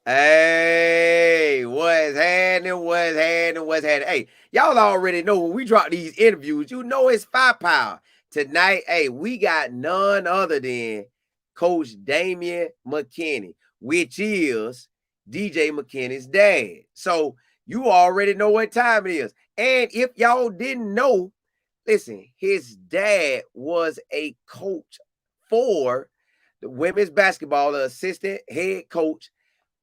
Hey, what's happening? What's happening? What's happening? Hey, y'all already know when we drop these interviews, you know it's firepower. Tonight, hey, we got none other than Coach Damion McKinney, which is DJ McKinney's dad. So you already know what time it is. And if y'all didn't know, listen, his dad was a coach for the women's basketball, the assistant head coach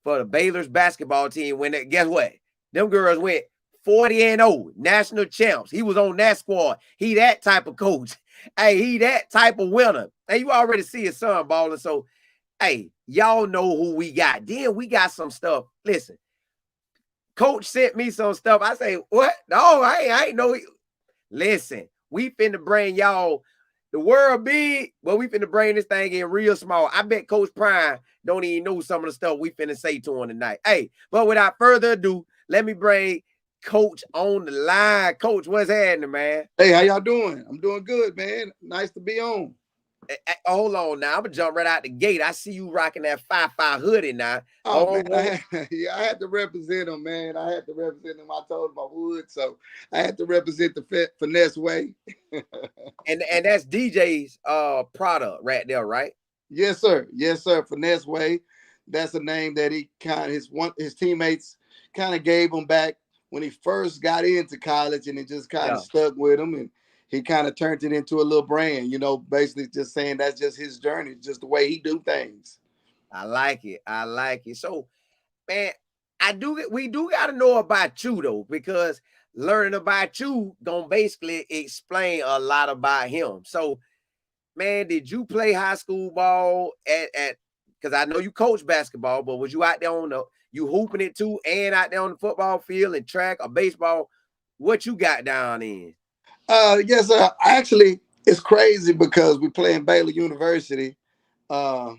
for the Baylor's basketball team when they, guess what? Them girls went 40-0, national champs. He was on that squad. He that type of coach. Hey, he that type of winner. Hey, you already see his son balling. So, hey, y'all know who we got. Then we got some stuff. Listen, coach sent me some stuff. I say, what? No, I ain't know. Listen, we finna bring y'all the world big, but we finna bring this thing in real small. I bet Coach Prime don't even know some of the stuff we finna say to him tonight. Hey, but without further ado, let me bring Coach on the line. Coach, what's happening, man? Hey, how y'all doing? I'm doing good, man. Nice to be on. Hold on now. I'm gonna jump right out the gate. I see you rocking that 5-5 hoodie now. Oh man, Hold on. I had to represent him, man. I had to represent him. I told him I would, so I had to represent the finesse way. And that's DJ's product right there, right? Yes, sir. Yes, sir. Finesse way. That's a name that he kind of his teammates kind of gave him back when he first got into college, and it just kind of Yeah. stuck with him, and he kind of turned it into a little brand. Basically just saying that's just his journey, just the way he do things. I like it. I like it. So, man, we do gotta know about you though, because learning about you gonna basically explain a lot about him. So, man, did you play high school ball at because I know you coach basketball, but was you out there on the you hooping it too and out there on the football field and track or baseball? What you got down in? Yes, sir. Actually, it's crazy because we play in Baylor University uh,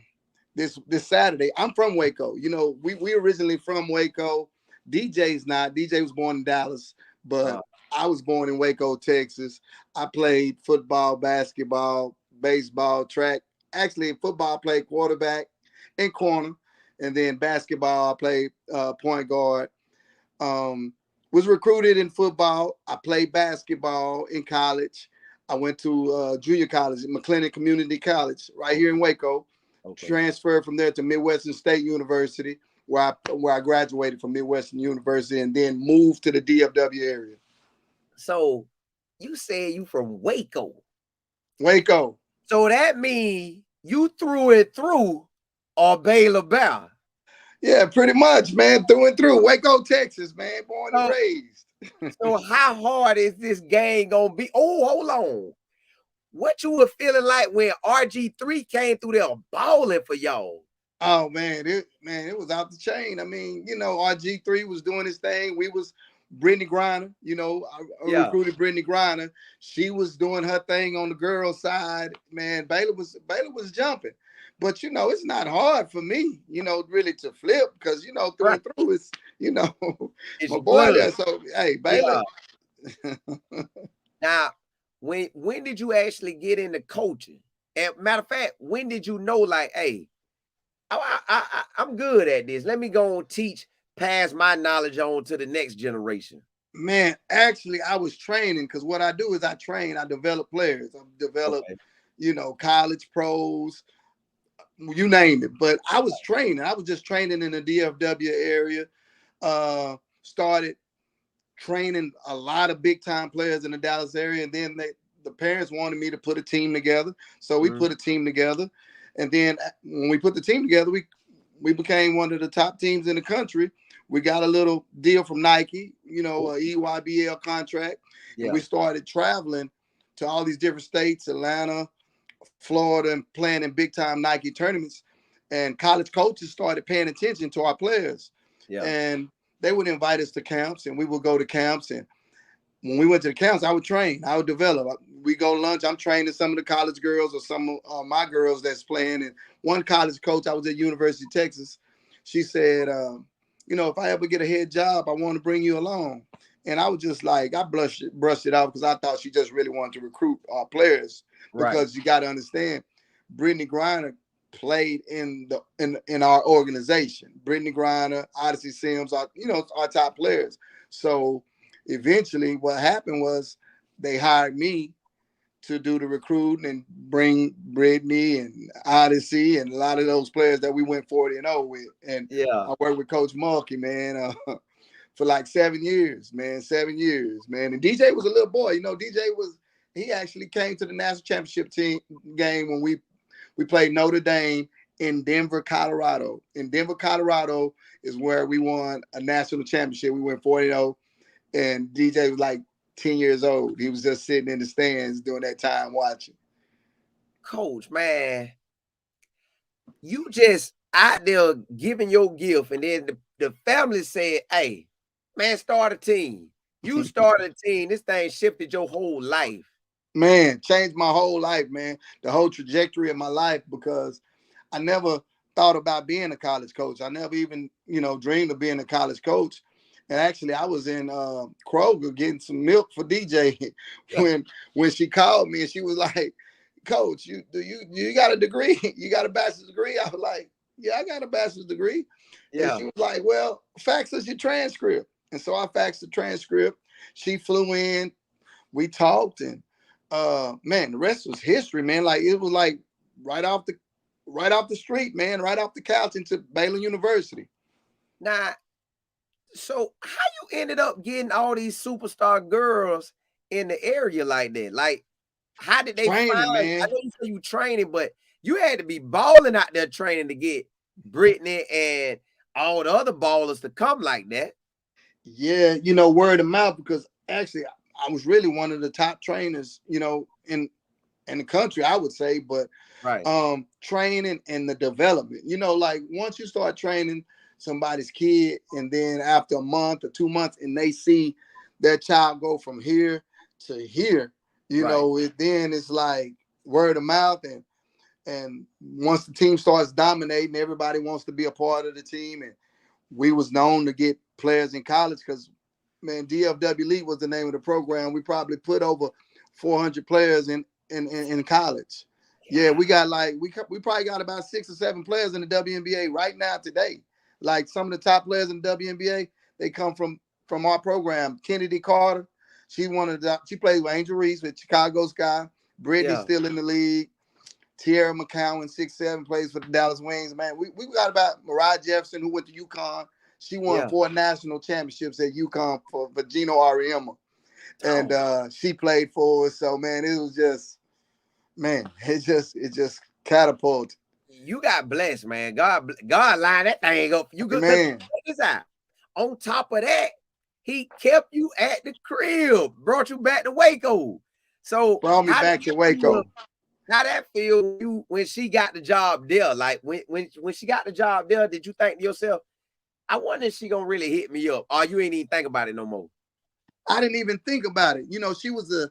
this Saturday. I'm from Waco. We originally from Waco. DJ's not. DJ was born in Dallas, but Uh, I was born in Waco, Texas. I played football, basketball, baseball, track. Actually, football, I played quarterback and corner, and then basketball, I played point guard. Um, was recruited in football. I played basketball in college. I went to junior college at McKinney Community College right here in Waco. okay. Transferred from there to Midwestern State University, where I graduated from Midwestern University, and then moved to the DFW area. So you said you from Waco. Waco. So that means you threw it through a Baylor Bear. Yeah, pretty much, man. Through and through. Waco, Texas, man. Born and So, raised. so how hard is this game gonna be? Oh, hold on. What you were feeling like when RG3 came through there balling for y'all? Oh it was out the chain. I mean, RG3 was doing his thing. We was Brittany Griner. I Yeah. recruited Brittany Griner. She was doing her thing on the girls' side. Man, Baylor was jumping. But it's not hard for me, really to flip because through Right. and through it's It's my your boy blood. there. So hey, Baylor. Yeah. Now, when did you actually get into coaching? And matter of fact, when did you know, like, hey, I'm good at this. Let me go and teach, pass my knowledge on to the next generation. Man, actually, I was training because what I do is I develop players. I develop, Okay. college pros, you name it. But I was training. I was just training in the DFW area. Started training a lot of big time players in the Dallas area, and then the parents wanted me to put a team together, so we Mhm. put a team together. And then when we put the team together, we became one of the top teams in the country. We got a little deal from Nike, a EYBL contract, and Yeah. we started traveling to all these different states, Atlanta, Florida, and playing in big time Nike tournaments. And college coaches started paying attention to our players, Yeah. and they would invite us to camps, and we would go to camps. And when we went to the camps, I would train, I would develop. We go to lunch. I'm training some of the college girls or some of my girls that's playing. And one college coach, I was at University of Texas. She said, if I ever get a head job, I want to bring you along. And I was just like, I brushed it off because I thought she just really wanted to recruit players Right. because you got to understand, Brittany Griner played in our organization. Brittany Griner, Odyssey Sims, our top players. So eventually what happened was they hired me to do the recruiting and bring Brittany and Odyssey and a lot of those players that we went 40-0 with. And Yeah. I worked with Coach Mulkey, man, for like 7 years, man. 7 years, man. And DJ was a little boy. He actually came to the national championship team game when we played Notre Dame in Denver, Colorado. In Denver, Colorado is where we won a national championship. We went 40-0, and DJ was like 10 years old. He was just sitting in the stands during that time watching. Coach, man, you just out there giving your gift, and then the family said, hey, man, start a team. You started a team. This thing shifted your whole life. Man, changed my whole life, man. The whole trajectory of my life, because I never thought about being a college coach. I never even, dreamed of being a college coach. And actually, I was in Kroger getting some milk for DJ when she called me, and she was like, Coach, you got a degree? You got a bachelor's degree? I was like, yeah, I got a bachelor's degrry. Yeah. And she was like, well, fax us your transcript. And so I faxed the transcript. She flew in. We talked, and man, the rest was history, man. Like, it was like right off the street, man, right off the couch into Baylor University. Now, so how you ended up getting all these superstar girls in the area like that? Like, how did they find? Man. I know you say you training, but you had to be balling out there training to get Brittany and all the other ballers to come like that. Yeah, word of mouth, because actually I was really one of the top trainers, in the country, I would say. But right, training and the development, like once you start training somebody's kid, and then after a month or 2 months, and they see their child go from here to here, then it's like word of mouth, and once the team starts dominating, everybody wants to be a part of the team. And we was known to get players in college because, man, DFW Elite was the name of the program. We probably put over 400 players in college. Yeah, we got we probably got about 6 or 7 players in the WNBA right now today. Like, some of the top players in the WNBA, they come from our program. Kennedy Carter, she plays with Angel Reese with Chicago Sky. Brittany's still in the league. Tierra McCowan, 6'7", plays for the Dallas Wings. Man, we got about Mariah Jefferson, who went to UConn. She won 4 national championships at UConn for Gino Ariema. And she played for us. So, man, it was just, man, it just catapulted. You got blessed, man. God lined that thing up. You good, man. Check this out. On top of that, he kept you at the crib, brought you back to Waco. So brought me back to Waco. How that feel you when she got the job there? Like, when she got the job there, did you think to yourself, I wonder if she gonna really hit me up, or you ain't even think about it no more? I didn't even think about it. She was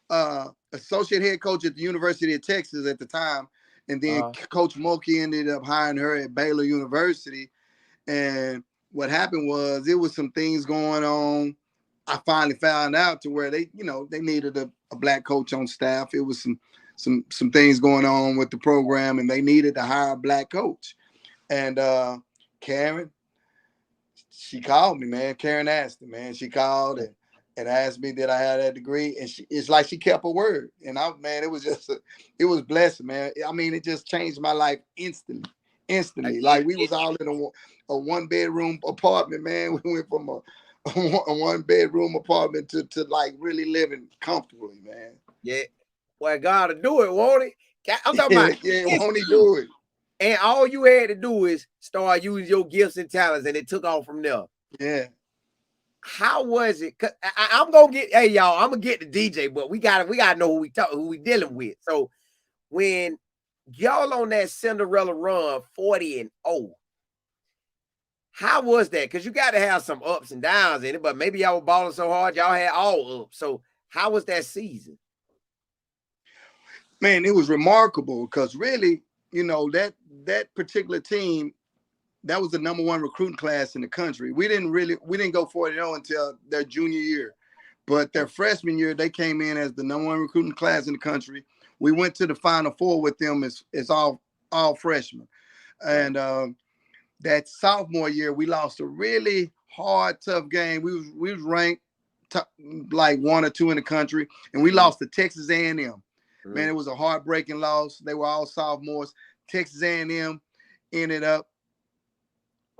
a associate head coach at the University of Texas at the time. And then Coach Mulkey ended up hiring her at Baylor University. And what happened was, it was some things going on. I finally found out to where they needed a black coach on staff. It was some things going on with the program, and they needed to hire a black coach. And Karen, she called me, man. Karen Aston, man. She called and asked me did I have that degree, and it's like she kept her word. And it was just it was blessed, man. I mean, it just changed my life instantly. Like, we was all in a 1-bedroom apartment, man. We went from a 1-bedroom apartment to like really living comfortably, man. Yeah, well, God will do it, won't he? I'm talking about, won't he do it? And all you had to do is start using your gifts and talents, and it took off from there. Yeah. How was it? Cause I'm gonna get, hey y'all, I'm gonna get the DJ, but we gotta know who we dealing with. So when y'all on that Cinderella run 40-0, how was that? Because you got to have some ups and downs in it, but maybe y'all were balling so hard, y'all had all ups. So how was that season? Man, it was remarkable, because really, that particular team, that was the #1 recruiting class in the country. We didn't go 40-0 until their junior year. But their freshman year, they came in as the #1 recruiting class in the country. We went to the Final Four with them as all all freshmen. And that sophomore year, we lost a really hard, tough game. We was ranked like 1 or 2 in the country, and we lost to Texas A&M. Man, it was a heartbreaking loss. They were all sophomores. Texas A&M ended up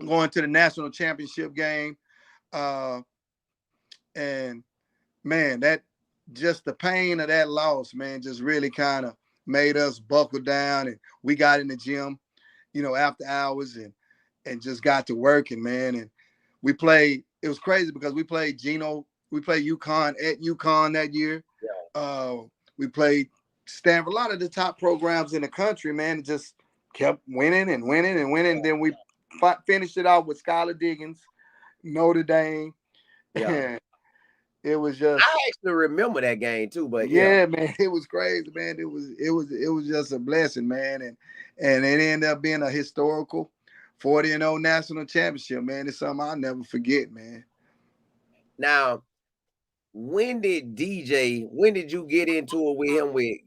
going to the national championship game. And man, that just the pain of that loss, man, just really kind of made us buckle down. And we got in the gym, after hours and just got to working, man. And we played, it was crazy because we played UConn at UConn that year. Yeah. We played Stanford, a lot of the top programs in the country, man, just kept winning and winning and winning. Yeah. Then we finished it off with Skylar Diggins, Notre Dame. Yeah. It was just, I actually remember that game too, but yeah, man, it was crazy, man. It was just a blessing, man. And it ended up being a historical 40-0 national championship, man. It's something I'll never forget, man. Now, when did you get into it with him with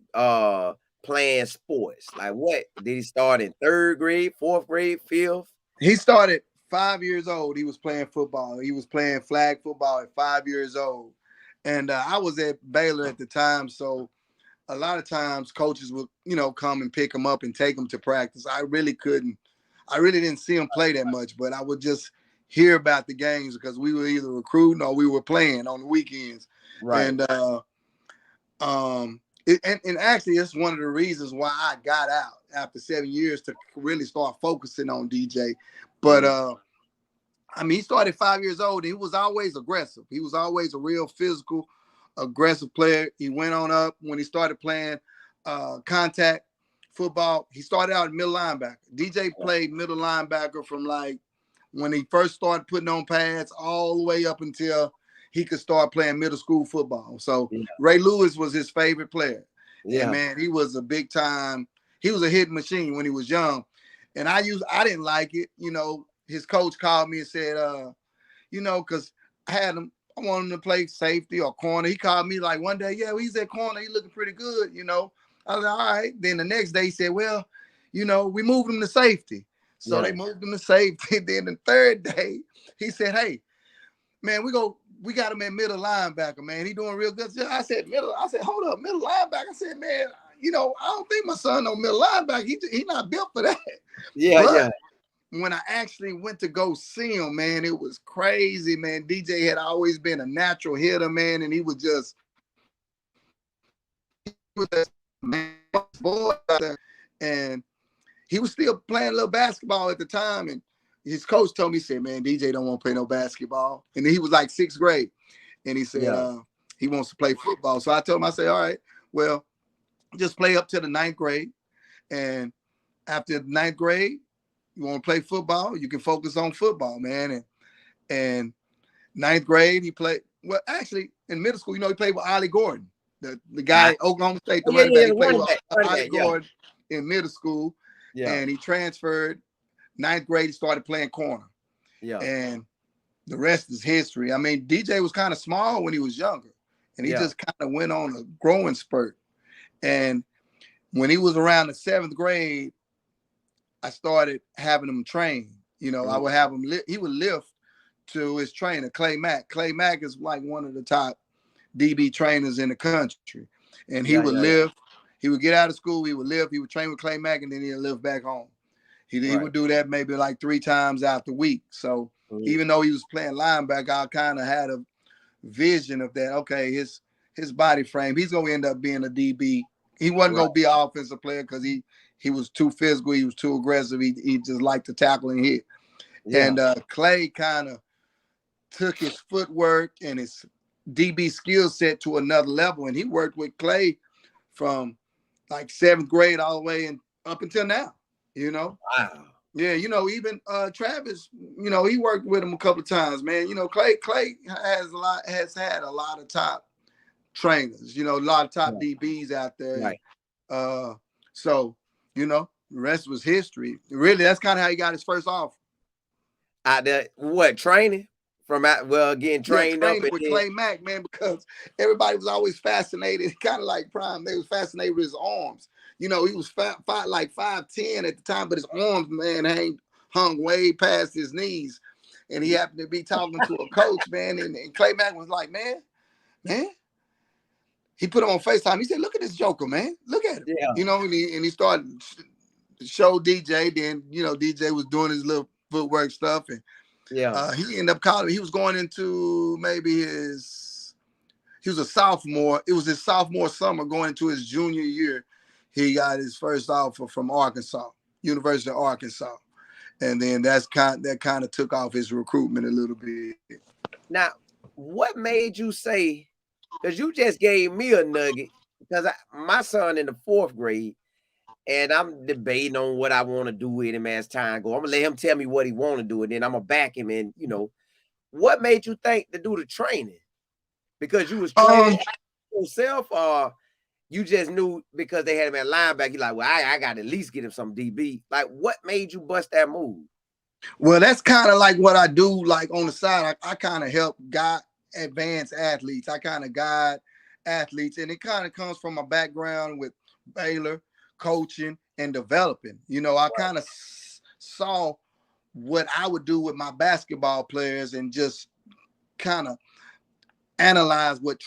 playing sports? Like, what did he start in 3rd grade, 4th grade, 5th? He started 5 years old. He was playing football. He was playing flag football at 5 years old. And I was at Baylor at the time, so a lot of times coaches would, come and pick him up and take him to practice. I really didn't see him play that much, but I would just hear about the games because we were either recruiting or we were playing on the weekends. Right. And and actually it's one of the reasons why I got out after 7 years to really start focusing on DJ. But he started 5 years old and he was always aggressive. He was always a real physical, aggressive player. He went on up when he started playing contact football. He started out in middle linebacker. DJ played middle linebacker from like when he first started putting on pads all the way up until he could start playing middle school football. So Ray Lewis was his favorite player. Yeah. And man, he was a big time. He was a hitting machine when he was young. And I didn't like it. His coach called me and said, because I wanted him to play safety or corner. He called me like one day, yeah, he's at corner. He's looking pretty good, I was like, all right. Then the next day he said, well, we moved him to safety. So they moved him to safety. Then the 3rd day, he said, hey, man, we got him at middle linebacker, man. He doing real good. I said, hold up, middle linebacker. I said, man, I don't think my son on middle linebacker. He not built for that. But when I actually went to go see him, man, it was crazy, man. DJ had always been a natural hitter, man, and he was just man, boy, and he was still playing a little basketball at the time. And his coach told me, he said, man, DJ don't want to play no basketball. And he was like 6th grade. And he said, he wants to play football. So I told him, I said, all right, well, just play up to the 9th grade. And after the 9th grade, you want to play football, you can focus on football, man. And 9th grade, he played, well, actually, in middle school, he played with Ollie Gordon, the guy at Oklahoma State, the running back. He played with Ollie Gordon in middle school. Yeah. And he transferred. 9th grade, he started playing corner. Yeah. And the rest is history. I mean, DJ was kind of small when he was younger. And he just kind of went on a growing spurt. And when he was around the 7th grade, I started having him train. I would have him, he would lift to his trainer, Clay Mack. Clay Mack is like one of the top DB trainers in the country. And he would lift. He would get out of school, he would lift, he would train with Clay Mack, and then he'd lift back home. He would do that maybe like 3 times out the week. So even though he was playing linebacker, I kind of had a vision of that. Okay, his body frame, he's going to end up being a DB. He wasn't going to be an offensive player because he was too physical. He was too aggressive. He just liked to tackle and hit. Yeah. And Clay kind of took his footwork and his DB skill set to another level. And he worked with Clay from like 7th grade all the way and up until now. Wow. Yeah, even Travis, he worked with him a couple of times, man. Clay has had a lot of top trainers, a lot of top DBs out there. Right. So, the rest was history. Really, that's kind of how he got his first offer. What, training? Getting trained up with Clay Mack, man, because everybody was always fascinated, kind of like Prime. They was fascinated with his arms. You know, he was like 5'10" at the time, but his arms, man, hung way past his knees. And he happened to be talking to a coach, man, and Clay Mack was like, man, he put him on FaceTime. He said, look at this joker, man. Look at him. Yeah. You know, and he started to show DJ. Then, you know, DJ was doing his little footwork stuff. And he ended up calling. He was going into he was a sophomore. It was his sophomore summer going into his junior year. He got his first offer from Arkansas, University of Arkansas. And then that kind of took off his recruitment a little bit. Now, what made you say, because you just gave me a nugget, because my son in the 4th grade, and I'm debating on what I want to do with him as time goes. I'm going to let him tell me what he want to do, and then I'm going to back him. And, you know, what made you think to do the training? Because you was training yourself, or you just knew because they had him at linebacker, you're like, well, I got to at least get him some DB. Like, what made you bust that move? Well, that's kind of like what I do, like on the side. I kind of help guide advanced athletes. I kind of guide athletes, and it kind of comes from my background with Baylor, coaching and developing. You know, I kind of saw what I would do with my basketball players and just kind of analyze what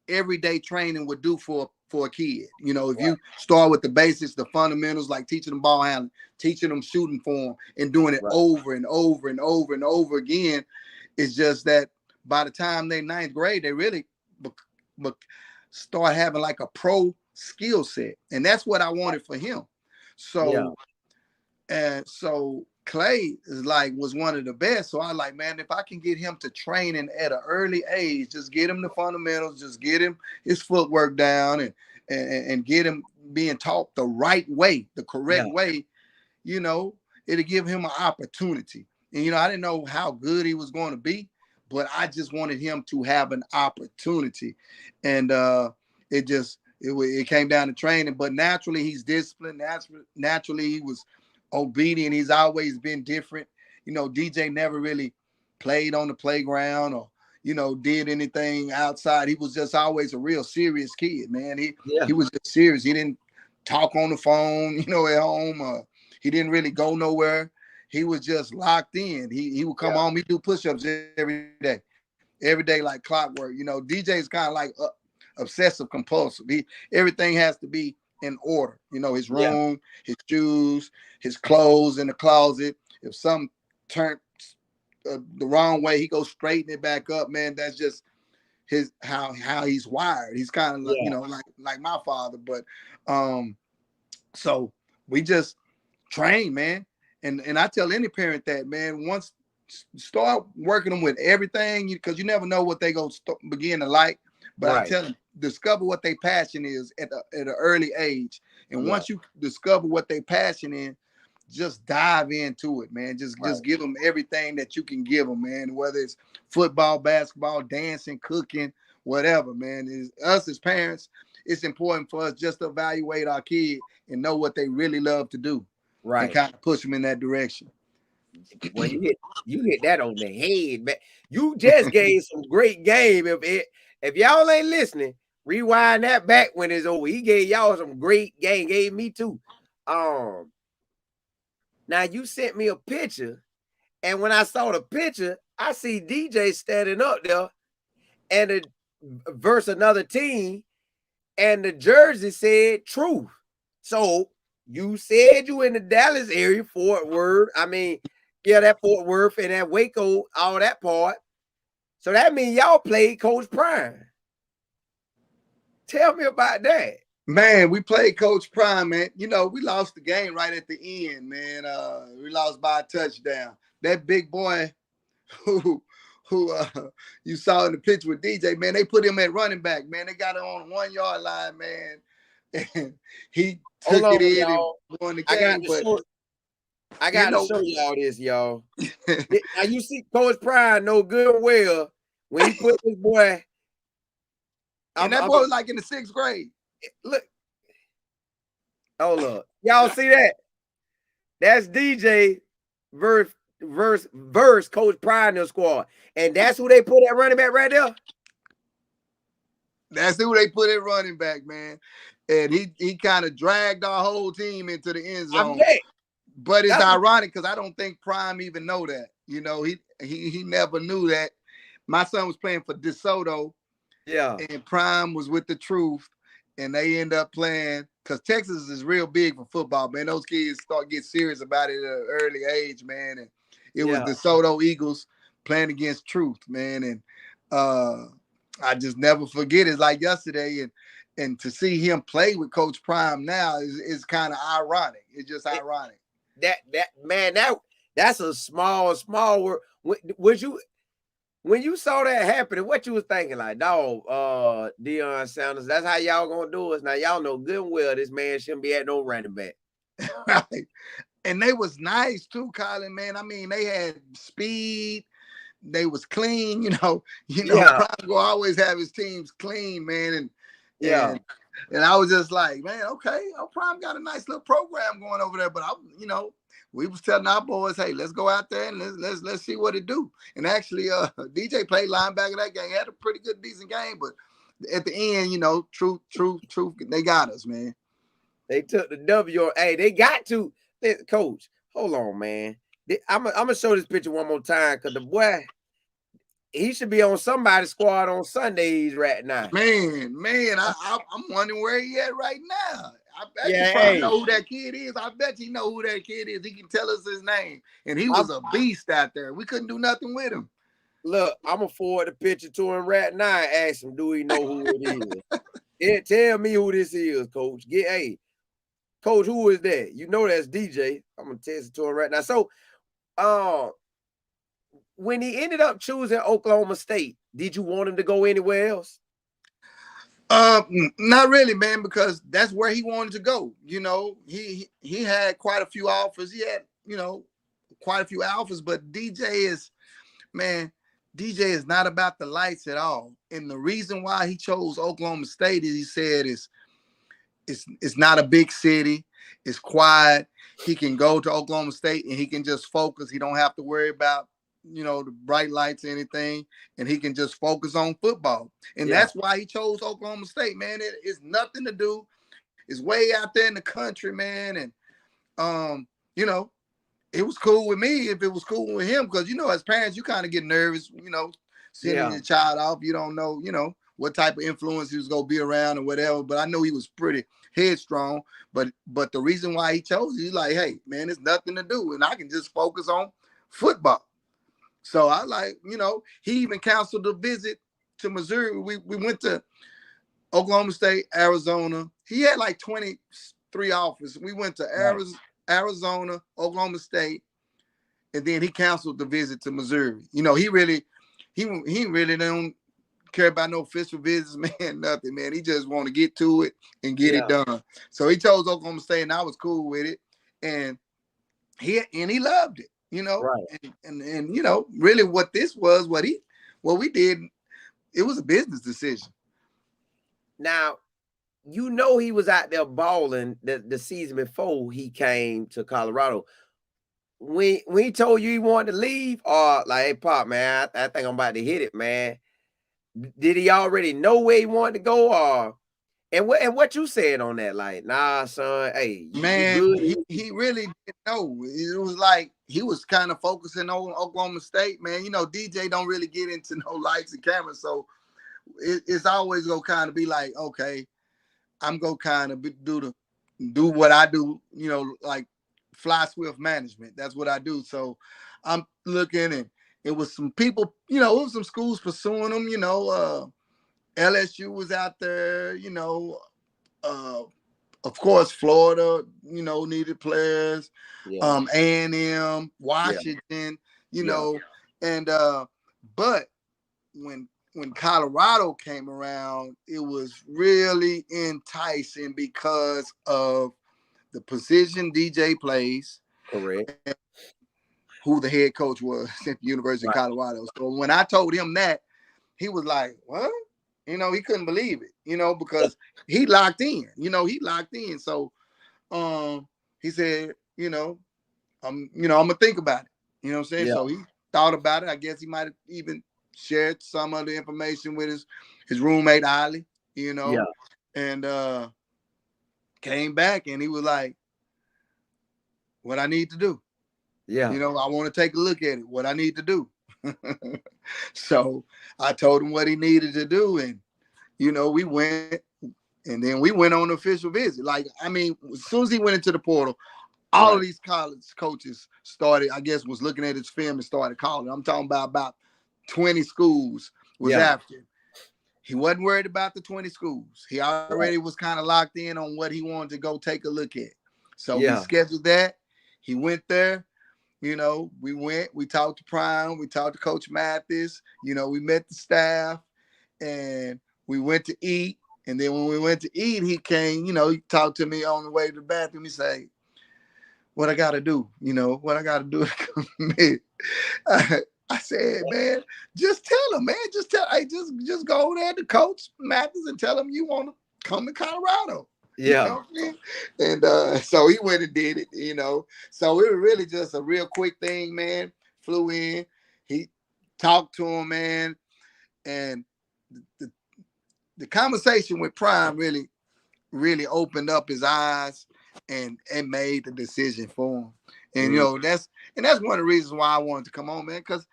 everyday training would do for a kid. You know, if you start with the basics, the fundamentals, like teaching them ball handling, teaching them shooting form, and doing it over and over and over and over again, it's just that by the time they're 9th grade, they really start having like a pro skill set. And that's what I wanted for him. So, and so Clay was one of the best. So I like, man, if I can get him to training at an early age, just get him the fundamentals, just get him his footwork down and get him being taught the right way, the correct way, you know, it'll give him an opportunity. And, you know, I didn't know how good he was going to be, but I just wanted him to have an opportunity. And it came down to training, but naturally he's disciplined. Naturally he was obedient. He's always been different. You know, DJ never really played on the playground or, you know, did anything outside. He was just always a real serious kid, man. He was just serious. He didn't talk on the phone, you know, at home. He didn't really go nowhere. He was just locked in. He would come home. He do push-ups every day like clockwork. You know, DJ is kind of like obsessive compulsive. Everything has to be in order. You know, his room, his shoes, his clothes in the closet. If something turned the wrong way, he goes straighten it back up, man. That's just how he's wired. He's kind of like, you know, like my father. But so we just train, man. And I tell any parent that, man, once start working them with everything, because you never know what they go begin to like. But I tell them, discover what their passion is at an early age. And once you discover what their passion is, just dive into it, man. Just give them everything that you can give them, man. Whether it's football, basketball, dancing, cooking, whatever, man. Us as parents, it's important for us just to evaluate our kid and know what they really love to do. And kind of push them in that direction. Well, you hit that on the head, man. You just gave some great game. If y'all ain't listening, rewind that back when it's over. He gave y'all some great game. Gave me too. Now you sent me a picture, and when I saw the picture, I see DJ standing up there, and versus another team, and the jersey said "Truth." So you said you in the Dallas area, Fort Worth. I mean, that Fort Worth and that Waco, all that part. So that means y'all played Coach Prime. Tell me about that. Man, we played Coach Prime, man. You know, we lost the game right at the end, man. We lost by a touchdown. That big boy who you saw in the picture with DJ, man, they put him at running back, man. They got him on the 1 yard line, man. And he took it in and won the game. I got to show y'all this, y'all. Now you see Coach Prime know good and well when he put this boy. And that boy was like in the 6th grade. Look. Hold up. Y'all see that? That's DJ verse Coach Prime in the squad. And that's who they put at running back right there? That's who they put at running back, man. and he kind of dragged our whole team into the end I zone. bet. But it's ironic because I don't think Prime even know that. He never knew that. My son was playing for DeSoto. Yeah. And Prime was with the Truth, and they end up playing because Texas is real big for football, man. Those kids get serious about it at an early age, man. And it was DeSoto Eagles playing against Truth, man. And I just never forget. It's like yesterday, and to see him play with Coach Prime now is kind of ironic. It's just ironic. That's a small world. When you saw that happening, what you was thinking? Like, dog, Deion Sanders, that's how y'all gonna do us. Now, y'all know good and well this man shouldn't be at no running back. Right. And they was nice too, Colin, man. I mean, they had speed. They was clean, Prime will always have his teams clean, man. And I was just like, man, okay, Prime got a nice little program going over there. But we was telling our boys, hey, let's go out there and let's see what it do. And actually, DJ played linebacker that game, had a pretty good, decent game. But at the end, truth, they got us, man. They took the W. Hey, they got to. Coach, hold on, man. I'm gonna show this picture one more time because the boy, he should be on somebody's squad on Sundays right now. Man, I'm wondering where he at right now. I bet you probably know who that kid is. I bet you know who that kid is. He can tell us his name. And he was a beast out there. We couldn't do nothing with him. Look, I'm going to forward the picture to him right now and ask him, do he know who it is? Tell me who this is, Coach. Coach, who is that? You know that's DJ. I'm going to text it to him right now. So, when he ended up choosing Oklahoma State, did you want him to go anywhere else? Not really, man, because that's where he wanted to go. He had quite a few offers. He had, quite a few offers, but DJ is not about the lights at all. And the reason why he chose Oklahoma State is he said it's not a big city. It's quiet. He can go to Oklahoma State and he can just focus. He don't have to worry about the bright lights or anything, and he can just focus on football. And that's why he chose Oklahoma State, man. It's nothing to do. It's way out there in the country, man. And, it was cool with me if it was cool with him because, as parents, you kind of get nervous, sending your child off. You don't know, what type of influence he was going to be around or whatever. But I know he was pretty headstrong. But the reason why he chose, he's like, hey, man, there's nothing to do. And I can just focus on football. So I he even canceled a visit to Missouri. We went to Oklahoma State, Arizona. He had like 23 offers. We went to Arizona, Oklahoma State, and then he canceled the visit to Missouri. He really don't care about no official visits, man, nothing, man. He just want to get to it and get it done. So he chose Oklahoma State, and I was cool with it. And he loved it. And really what this was, what we did, it was a business decision. Now, he was out there balling the season before he came to Colorado. When he told you he wanted to leave, or like, hey, Pop, man, I think I'm about to hit it, man. Did he already know where he wanted to go, or and what you said on that? Like, nah, son, hey, man, he really didn't know. It was like he was kind of focusing on Oklahoma State, man. DJ don't really get into no lights and cameras, so it's always gonna kind of be like, okay, I'm gonna kind of do what I do, like fly swift management. That's what I do. So I'm looking, and it was some people, it was some schools pursuing them, LSU was out there, of course, Florida, needed players, A&M, Washington, and but when Colorado came around, it was really enticing because of the position DJ plays, correct, and who the head coach was at the University of Colorado. So when I told him that, he was like, what? He couldn't believe it, because he locked in, So he said, I'm gonna think about it. You know what I'm saying? Yeah. So he thought about it. I guess he might have even shared some of the information with his roommate, Ollie, And came back and he was like, what I need to do. Yeah. I want to take a look at it, what I need to do. So I told him what he needed to do. And, we went, and then we went on an official visit. Like, I mean, as soon as he went into the portal, all of these college coaches started, I guess, was looking at his film and started calling. I'm talking about 20 schools was after him. He wasn't worried about the 20 schools. He already was kind of locked in on what he wanted to go take a look at. So we scheduled that. He went there. We went, we talked to Prime, we talked to Coach Mathis, we met the staff, and we went to eat. And then when we went to eat, he came, he talked to me on the way to the bathroom. He said, what I got to do, what I got to do to commit. I said, man, just tell him, man, just go over there to Coach Mathis and tell him you want to come to Colorado. Yeah. And so he went and did it, So it was really just a real quick thing, man. Flew in, he talked to him, man. And the conversation with Prime really, really opened up his eyes and made the decision for him. And that's one of the reasons why I wanted to come on, man, because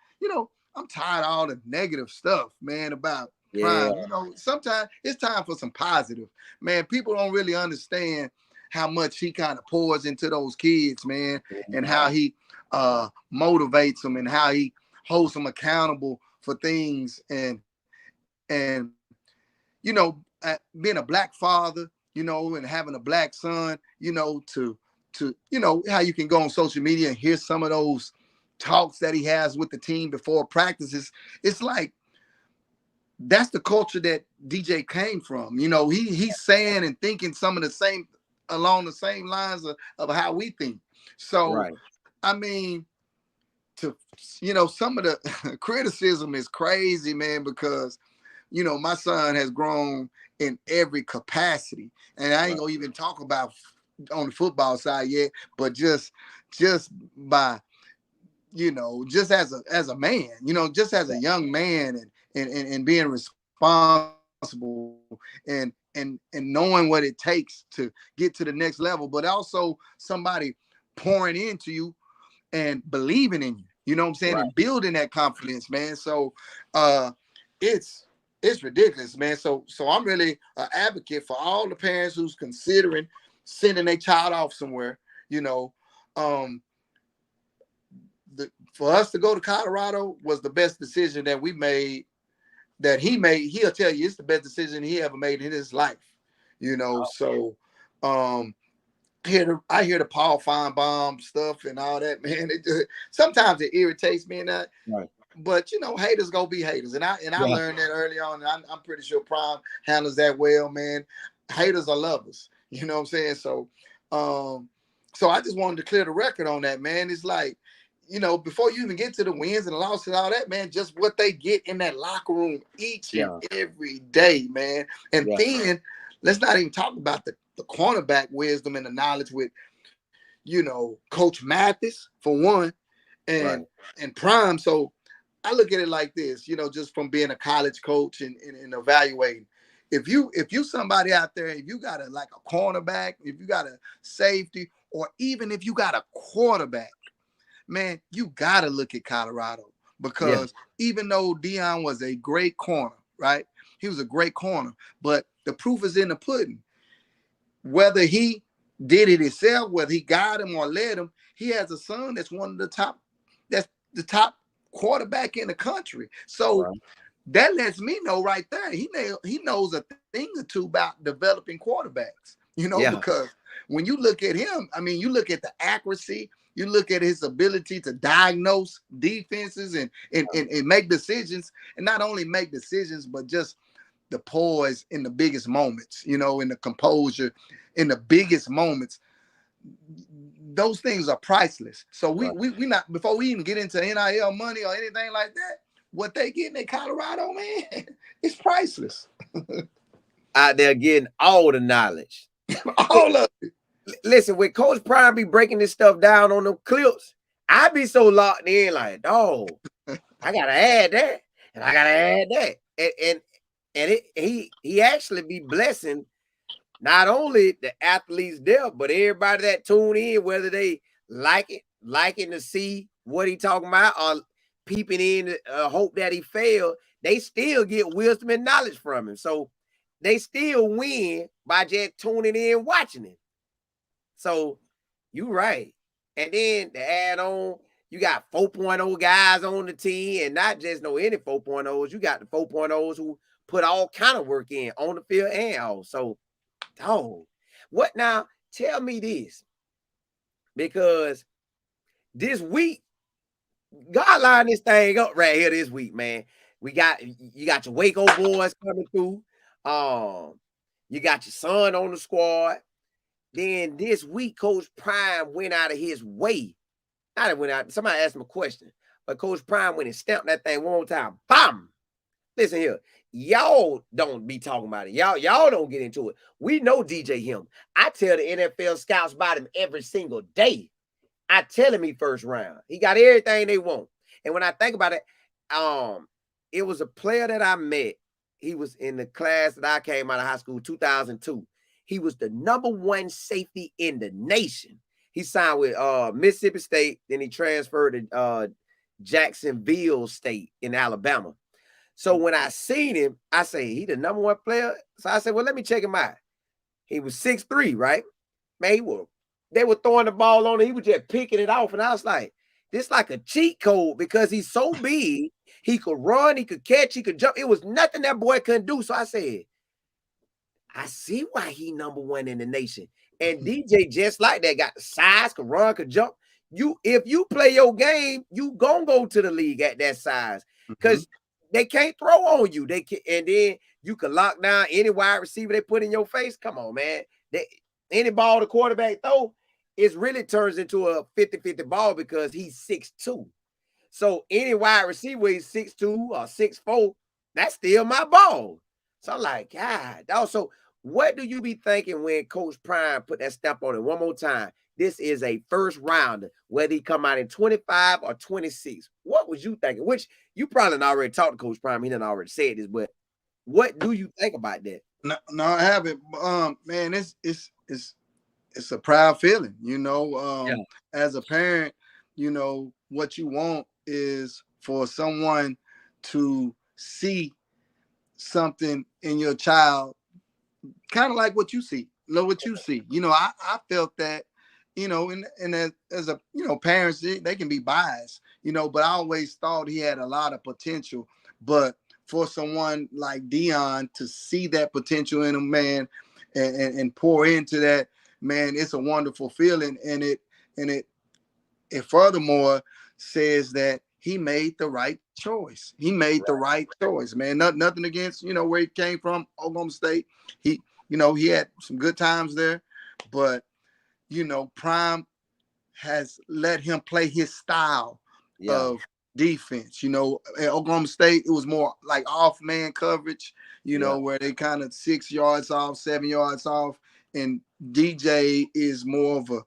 I'm tired of all the negative stuff, man, about Prime. Sometimes it's time for some positive. Man, people don't really understand how much he kind of pours into those kids, man, and how he motivates them and how he holds them accountable for things. And being a black father, and having a black son, to how you can go on social media and hear some of those talks that he has with the team before practices. It's like, that's the culture that DJ came from. He's saying and thinking some of the same, along the same lines of how we think. So, I mean, some of the criticism is crazy, man, because, my son has grown in every capacity. And I ain't gonna even talk about on the football side yet, but just by, just as a man, just as a young man and being responsible and knowing what it takes to get to the next level, but also somebody pouring into you and believing in you, you know what I'm saying? And building that confidence, man. So it's ridiculous, man. So I'm really an advocate for all the parents who's considering sending their child off somewhere, for us to go to Colorado was the best decision that we made, that he made. He'll tell you it's the best decision he ever made in his life, So I hear the Paul Feinbaum stuff and all that, man. Sometimes it irritates me and that. But haters gonna be haters, and I learned that early on, and I'm pretty sure Prime handles that well, man. Haters are lovers, you know what I'm saying? So I just wanted to clear the record on that, man. It's like, before you even get to the wins and the losses and all that, man, just what they get in that locker room each and every day, man. And then let's not even talk about the cornerback wisdom and the knowledge with, Coach Mathis for one, and Prime. So I look at it like this, just from being a college coach and evaluating. If you somebody out there, if you got a cornerback, if you got a safety, or even if you got a quarterback, man, you got to look at Colorado, because even though Deion was a great corner, right? He was a great corner, but the proof is in the pudding. Whether he did it himself, whether he got him or led him, he has a son that's that's the top quarterback in the country. So that lets me know right there, he knows a thing or two about developing quarterbacks, because when you look at him, I mean, you look at the accuracy, you look at his ability to diagnose defenses and make decisions, and not only make decisions, but just the poise in the biggest moments, in the composure, in the biggest moments. Those things are priceless. So we not, before we even get into NIL money or anything like that, what they getting in Colorado, man, it's priceless. Out there getting all the knowledge. All of it. Listen, when Coach Prime be breaking this stuff down on them clips, I be so locked in, like, dog, I gotta add that, and I gotta add that, and he actually be blessing not only the athletes there, but everybody that tune in, whether they liking to see what he talking about or peeping in, hope that he failed, they still get wisdom and knowledge from him. So they still win by just tuning in, watching him. So you right. And then to add on, you got 4.0 guys on the team, and not just any 4.0s. You got the 4.0s who put all kind of work in on the field and off. So, dog, what now? Tell me this, because this week, God line this thing up right here this week, man. You got your Waco boys coming through. You got your son on the squad. Then this week, Coach Prime went out of his way. Not went out. Somebody asked him a question, but Coach Prime went and stamped that thing one more time. Bam! Listen here, y'all don't be talking about it. Y'all don't get into it. We know DJ him. I tell the NFL scouts about him every single day. I tell him he first round. He got everything they want. And when I think about it, it was a player that I met. He was in the class that I came out of high school, 2002. He was the #1 safety in the nation. He signed with Mississippi State. Then he transferred to Jacksonville State in Alabama. So when I seen him, I say, he the #1 player. So I said, well, let me check him out. He was 6'3", right? Man, they were throwing the ball on him. He was just picking it off. And I was like, this like a cheat code because he's so big. He could run, he could catch, he could jump. It was nothing that boy couldn't do. So I said, I see why he #1 in the nation. And DJ just like that, got the size, could run, could jump. If you play your game, you gonna go to the league at that size because they can't throw on you. They can, and then you can lock down any wide receiver they put in your face. Come on, man. Any ball the quarterback throw, it really turns into a 50-50 ball because he's 6'2". So any wide receiver is 6'2" or 6'4", that's still my ball. So I'm like, God. Also, what do you be thinking when Coach Prime put that stamp on it one more time? This is a first rounder, whether he come out in 25 or 26. What was you thinking? Which you probably already talked to Coach Prime. He done already said this, but what do you think about that? No, I haven't. Man, it's a proud feeling, you know. Yeah. As a parent, you know, what you want is for someone to see something in your child, kind of like what you see. Know what you see. You know, I felt that, you know, and as a, you know, parents, they can be biased, you know, but I always thought he had a lot of potential. But for someone like Deion to see that potential in a man and pour into that, man, it's a wonderful feeling. And it furthermore says that he made the right choice. He made the right choice, man. Nothing against, you know, where he came from, Oklahoma State. He, you know, he had some good times there, but, you know, Prime has let him play his style of defense. You know, at Oklahoma State, it was more like off-man coverage, you know, where they kind of 6 yards off, 7 yards off. And DJ is more of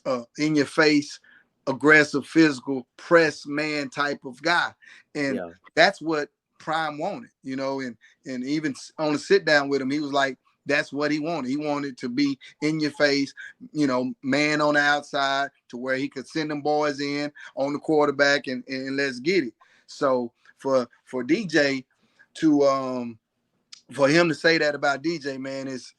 a in-your-face, aggressive, physical, press man type of guy. And that's what Prime wanted, you know, and even on a sit down with him, he was like, that's what he wanted. He wanted to be in your face, you know, man on the outside to where he could send them boys in on the quarterback and let's get it. So for DJ to for him to say that about DJ, man, it's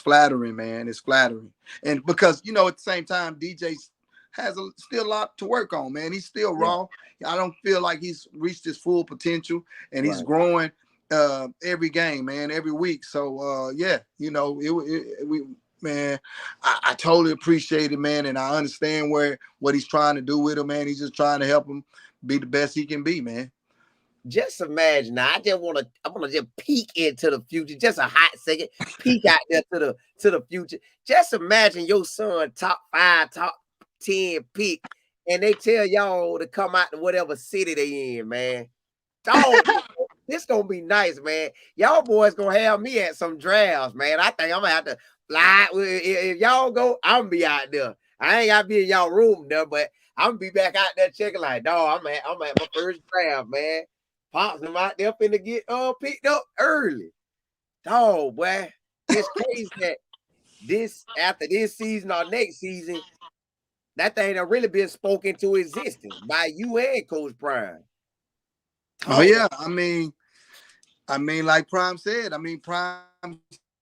flattering, man. It's flattering. And because, you know, at the same time, DJ has still a lot to work on, man. He's still raw. I don't feel like he's reached his full potential, and he's growing every game, man, every week. So you know, man, I totally appreciate it, man, and I understand what he's trying to do with him, man. He's just trying to help him be the best he can be, man. Just imagine. Now, I want to just peek into the future, just a hot second, peek out there to the future. Just imagine your son top 5, top 10 pick, and they tell y'all to come out to whatever city they in, man. Dog, this gonna be nice, man. Y'all boys gonna have me at some drafts, man. I think I'm gonna have to fly. If y'all go, I'm gonna be out there. I ain't gotta be in y'all room there, but I'm gonna be back out there checking like, dog, I'm at my first draft, man. Pops them out there finna get picked up early. Dog, boy. it's crazy that after this season or next season, that thing have really been spoken to existence by you and Coach Prime. Oh yeah, I mean, like Prime said. I mean, Prime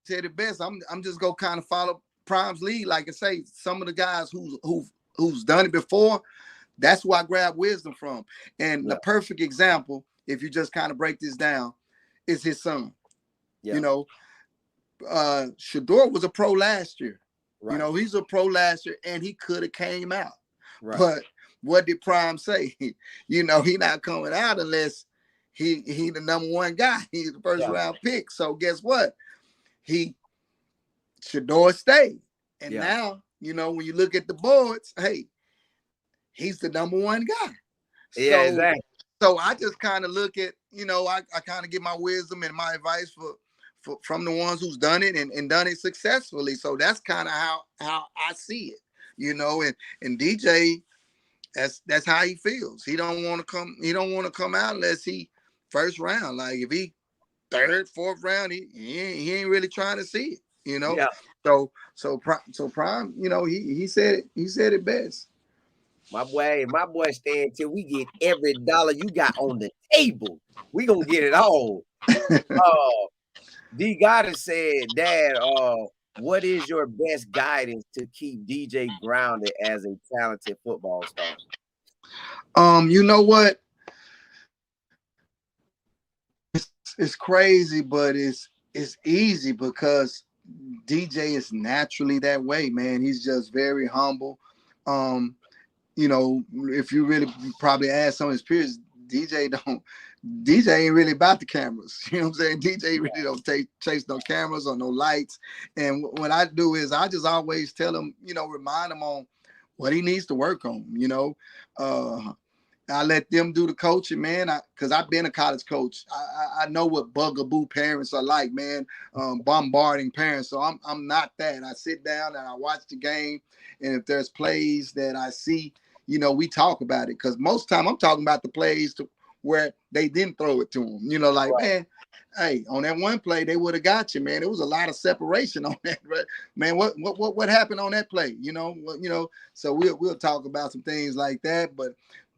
said it best. I'm just gonna kind of follow Prime's lead, like I say. Some of the guys who's done it before, that's who I grab wisdom from. And the perfect example, if you just kind of break this down, is his son. Yeah. You know, Shador was a pro last year. Right. You know, he's a pro last year, and he could have came out. Right. But what did Prime say? You know, he not coming out unless he the number one guy. He's the first round pick. So guess what? Shador stayed. And now, you know, when you look at the boards, hey, he's the number one guy. Yeah, exactly. So I just kind of look at, you know, I kind of get my wisdom and my advice from the ones who's done it and done it successfully. So that's kind of how I see it, you know, and DJ, that's how he feels. He don't want to come out unless he first round. Like if he third, fourth round, he ain't really trying to see it, you know. Yeah. So Prime, you know, he said it best. My boy staying till we get every dollar you got on the table. We gonna get it all. D Goddard said, Dad, what is your best guidance to keep DJ grounded as a talented football star? You know what? It's crazy, but it's easy because DJ is naturally that way, man. He's just very humble. You know, if you really probably ask some of his peers, DJ ain't really about the cameras. You know what I'm saying? DJ really don't chase no cameras or no lights. And what I do is I just always tell him, you know, remind him on what he needs to work on, you know. I let them do the coaching, man, because I've been a college coach. I know what bugaboo parents are like, man, bombarding parents. So I'm not that. I sit down and I watch the game. And if there's plays that I see, you know, we talk about it. Because most time I'm talking about the plays where they didn't throw it to them. You know, like, man, hey, on that one play, they would have got you, man. There was a lot of separation on that. Man, what happened on that play? You know, so we'll talk about some things like that. But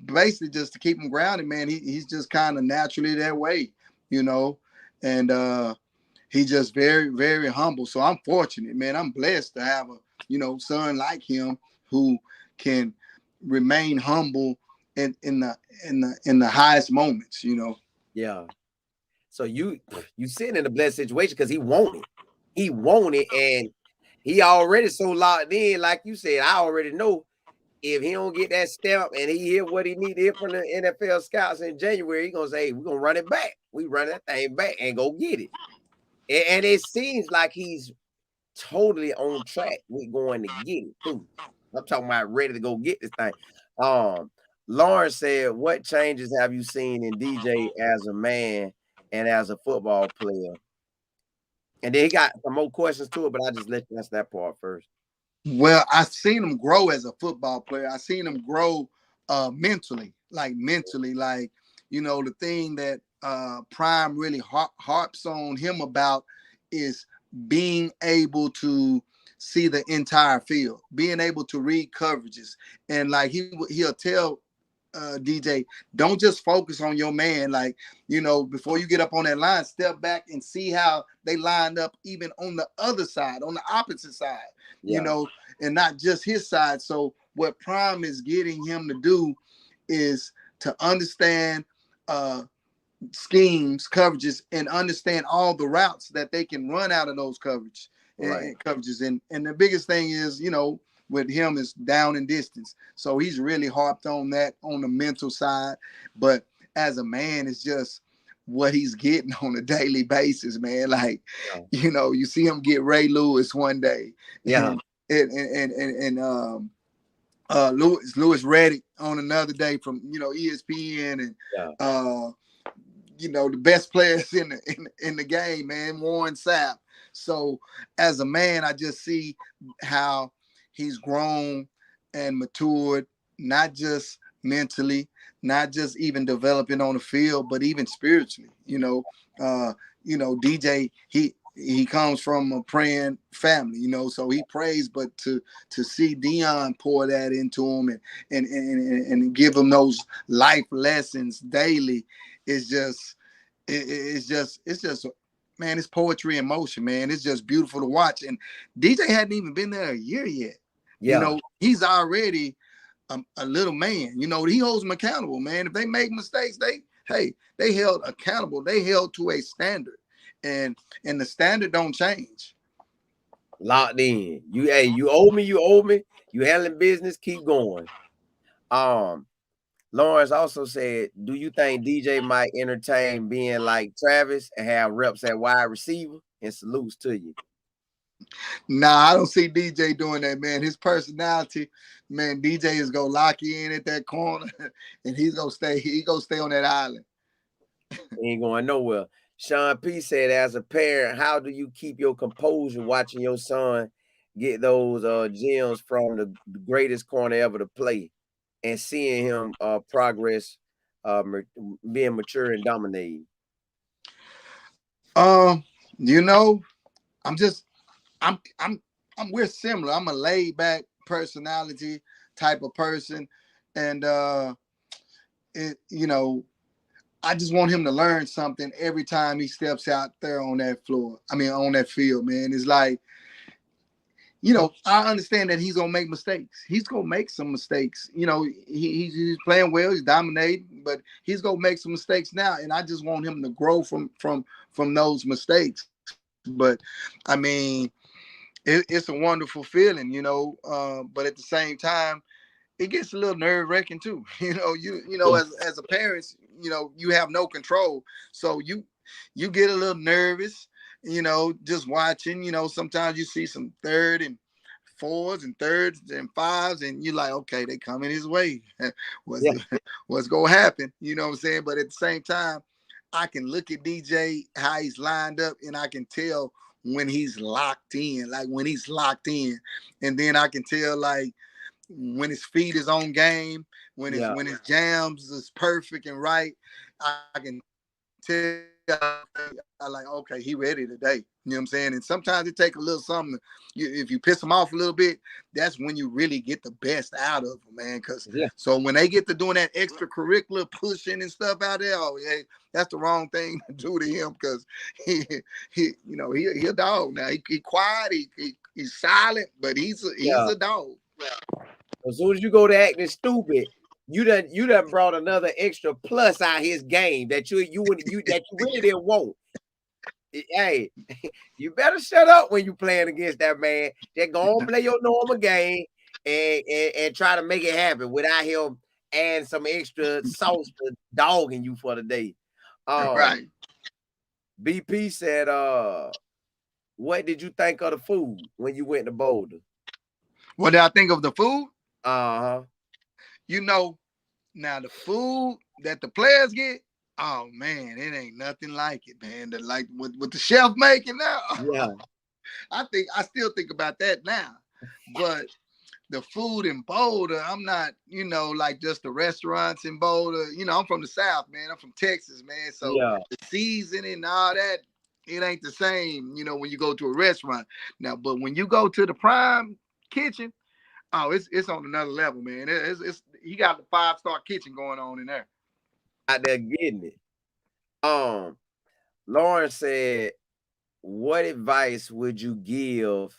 basically just to keep him grounded, man, he's just kind of naturally that way, you know. And he's just very, very humble. So I'm fortunate, man. I'm blessed to have a, you know, son like him who can remain humble in the highest moments, you know. Yeah. So you sitting in a blessed situation because he want it, and he already so locked in. Like you said, I already know if he don't get that stamp and he hear what he need to hear from the NFL scouts in January, he gonna say, hey, we're gonna run it back. We run that thing back and go get it. And it seems like he's totally on track with going to get it too. I'm talking about ready to go get this thing. Lawrence said, what changes have you seen in DJ as a man and as a football player? And then he got some more questions to it, but I just let you answer that part first. Well, I've seen him grow as a football player. I've seen him grow mentally, like, you know, the thing that Prime really harps on him about is being able to see the entire field, being able to read coverages. And like he'll tell DJ, don't just focus on your man. Like, you know, before you get up on that line, step back and see how they lined up even on the other side, on the opposite side, you know, and not just his side. So what Prime is getting him to do is to understand schemes, coverages, and understand all the routes that they can run out of those coverages. And the biggest thing is, you know, with him is down and distance. So he's really harped on that on the mental side. But as a man, it's just what he's getting on a daily basis, man. Like, you know, you see him get Ray Lewis one day. Yeah. And Lewis Reddick on another day from, you know, ESPN and you know, the best players in the game, man, Warren Sapp. So as a man, I just see how he's grown and matured, not just mentally, not just even developing on the field, but even spiritually. You know, DJ, he comes from a praying family, so he prays, but to see Deion pour that into him and give him those life lessons daily is just it's just man, it's poetry in motion, man. It's just beautiful to watch. And DJ hadn't even been there a year yet. Yeah. He's already a little man. He holds them accountable, man. If they make mistakes, they held accountable. They held to a standard. And the standard don't change. Locked in. You owe me, you owe me. You handling business, keep going. Lawrence also said, do you think DJ might entertain being like Travis and have reps at wide receiver? And salutes to you. Nah, I don't see DJ doing that, man. His personality, man, DJ is gonna lock you in at that corner and he's gonna stay on that island. He ain't going nowhere. Sean P said, as a parent, how do you keep your composure watching your son get those gems from the greatest corner ever to play and seeing him progress, being mature and dominating? We're similar. I'm a laid back personality type of person. And I just want him to learn something every time he steps out there on that floor. On that field, man. It's like, I understand that he's gonna make mistakes. He's gonna make some mistakes. He's playing well, he's dominating, but he's gonna make some mistakes now. And I just want him to grow from those mistakes. But it's a wonderful feeling, but at the same time, it gets a little nerve-wracking too. As a parent, you have no control. So you get a little nervous, just watching. Sometimes you see some 3rd and 4s and 3rds and 5s, and you're like, okay, they coming his way. What's gonna happen? You know what I'm saying? But at the same time, I can look at DJ, how he's lined up, and I can tell when he's locked in, and then I can tell when his feet is on game, when his jams is perfect and right. I can tell I like, okay, he ready today. You know what I'm saying? And sometimes it takes a little something. If you piss him off a little bit, that's when you really get the best out of him, man. So when they get to doing that extracurricular pushing and stuff out there, that's the wrong thing to do to him, because he a dog now. He quiet, he's silent, but he's a dog. As soon as you go to acting stupid, you done brought another extra plus out his game that you really didn't want. Hey, you better shut up when you playing against that man. Just go on, play your normal game and try to make it happen without him adding some extra sauce to dogging you for the day. Right. BP said, what did you think of the food when you went to Boulder? What did I think of the food? Uh-huh. Now the food that the players get, oh man, it ain't nothing like it, man. Like what the chef making now. Yeah. I still think about that now. But the food in Boulder, I'm not, like just the restaurants in Boulder. I'm from the South, man. I'm from Texas, man. So the seasoning and all that, it ain't the same, when you go to a restaurant. Now, but when you go to the Prime Kitchen, oh, it's on another level, man. He got the 5-star kitchen going on in there. Out there getting it. Lauren said, what advice would you give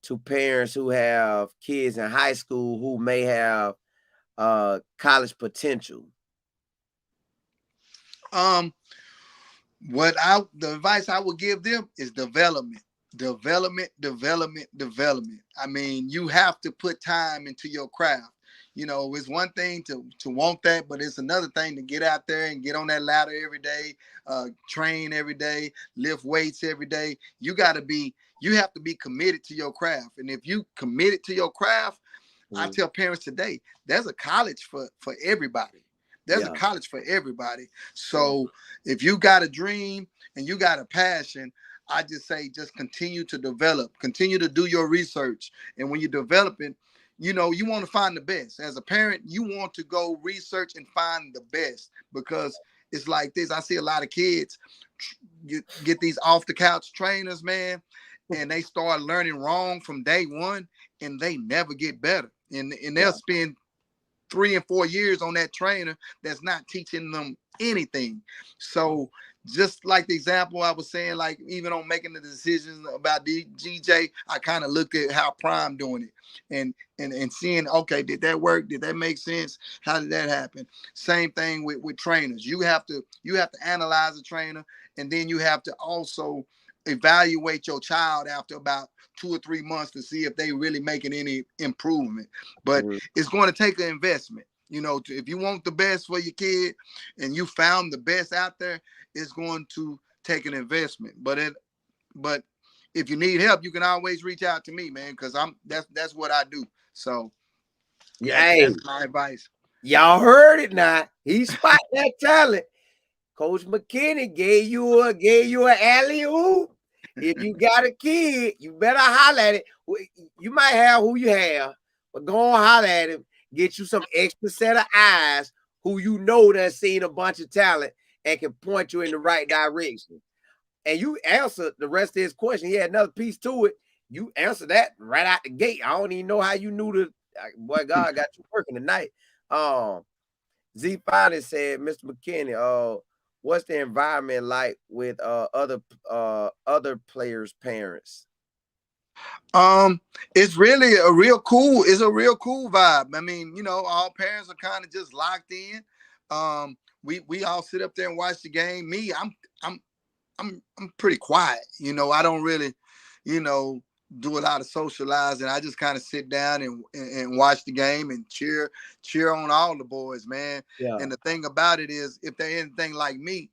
to parents who have kids in high school who may have college potential? The advice I would give them is development. You have to put time into your craft. It's one thing to want that, but it's another thing to get out there and get on that ladder every day, train every day, lift weights every day. You have to be committed to your craft. And if you committed to your craft, I tell parents today, there's a college for everybody. There's a college for everybody. So if you got a dream and you got a passion, I just say, just continue to develop, continue to do your research. And when you're developing, you want to find the best. As a parent, you want to go research and find the best, because it's like this. I see a lot of kids, you get these off the couch trainers, man, and they start learning wrong from day one, and they never get better. And they'll spend 3 and 4 years on that trainer that's not teaching them anything. So just like the example I was saying, like even on making the decisions about GJ, I kind of looked at how Prime doing it and seeing, okay, did that work? Did that make sense? How did that happen? Same thing with trainers. You have to analyze a trainer, and then you have to also evaluate your child after about 2 or 3 months to see if they really making any improvement. But it's going to take an investment. You know, if you want the best for your kid and you found the best out there, it's going to take an investment. But if you need help, you can always reach out to me, man, because that's what I do. So that's my advice. Y'all heard it now. He spot that talent. Coach McKinney gave you an alley-oop. If you got a kid, you better holler at it. You might have who you have, but go on holler at him. Get you some extra set of eyes who you know that's seen a bunch of talent and can point you in the right direction. And you answered the rest of his question. He had another piece to it. You answered that right out the gate. I don't even know how you knew boy, God got you working tonight. Z finally said, Mr. McKinney, what's the environment like with other players' parents? It's really a real cool vibe. I mean, you know, all parents are kind of just locked in. We all sit up there and watch the game. Me, I'm pretty quiet. You know, I don't really, you know, do a lot of socializing. I just kind of sit down and watch the game and cheer on all the boys, man. Yeah. And the thing about it is, if they're anything like me,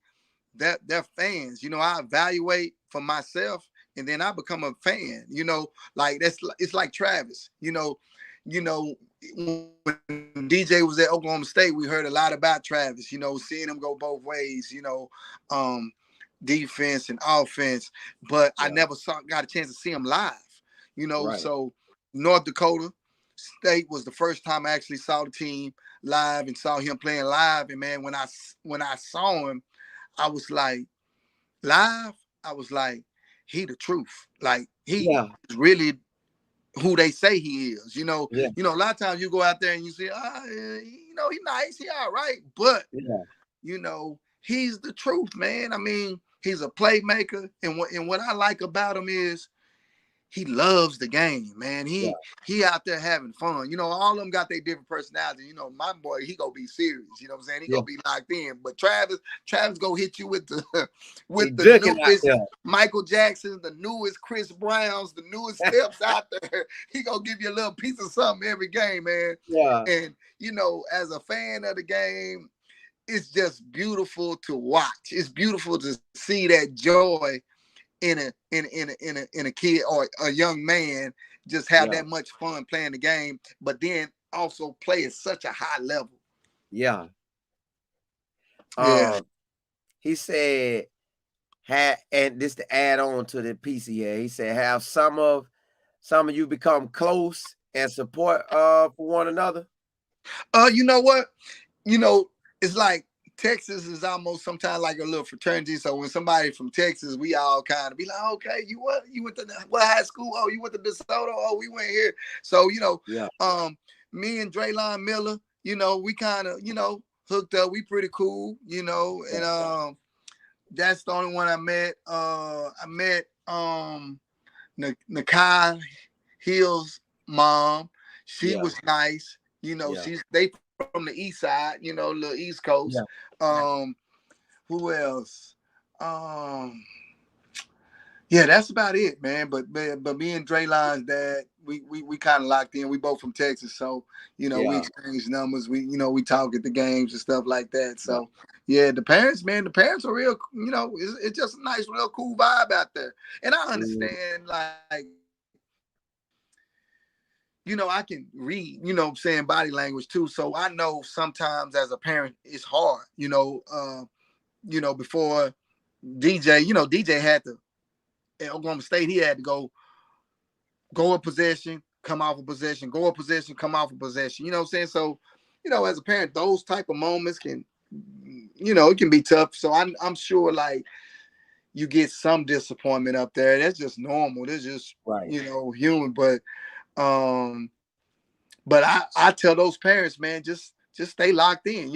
they're fans. You know, I evaluate for myself, and then I become a fan. You know, like it's like Travis. You know, when DJ was at Oklahoma State, we heard a lot about Travis. You know, seeing him go both ways. You know, defense and offense, but I never got a chance to see him live. You know, so North Dakota State was the first time I actually saw the team live and saw him playing live. And man, when I saw him, I was like, live, I was like, he the truth. Like he is really who they say he is. You know, a lot of times you go out there and you say, you know, he's nice, he all right, but you know, he's the truth, man. I mean, he's a playmaker, and what I like about him is he loves the game, man. He out there having fun. You know, all of them got their different personalities. You know, my boy, he gonna be serious. You know what I'm saying? He gonna be locked in. But Travis go hit you with the newest Michael Jackson, the newest Chris Browns, the newest steps out there. He gonna give you a little piece of something every game, man. Yeah. And you know, as a fan of the game, it's just beautiful to watch. It's beautiful to see that joy in a kid or a young man, just have that much fun playing the game, but then also play at such a high level. Yeah. He said, and this to add on to the piece here, he said, have some of you become close and support for one another? You know what? You know, it's like Texas is almost sometimes like a little fraternity. So when somebody from Texas, we all kind of be like, okay, you went to what high school? Oh, you went to DeSoto? Oh, we went here. So, you know, me and Draylon Miller, you know, we kind of, you know, hooked up. We pretty cool, you know, and that's the only one I met. I met Nakai Hill's mom. She was nice. You know, they from the east side, you know, little East Coast. Who else? That's about it, man. But me and Draylon's dad, we kind of locked in. We both from Texas, so you know, we exchange numbers. We talk at the games and stuff like that. So the parents, man, the parents are real. You know, it's just a nice, real cool vibe out there. And I understand, like, you know, I can read, you know, saying body language too. So I know sometimes as a parent, it's hard, you know, before DJ, you know, DJ had to, at Oklahoma State, he had to go a possession, come off a possession, go a possession, come off a possession. You know what I'm saying? So, you know, as a parent, those type of moments can it can be tough. So I'm sure like you get some disappointment up there. That's just normal. That's just Right. human. But I tell those parents, man, just stay locked in.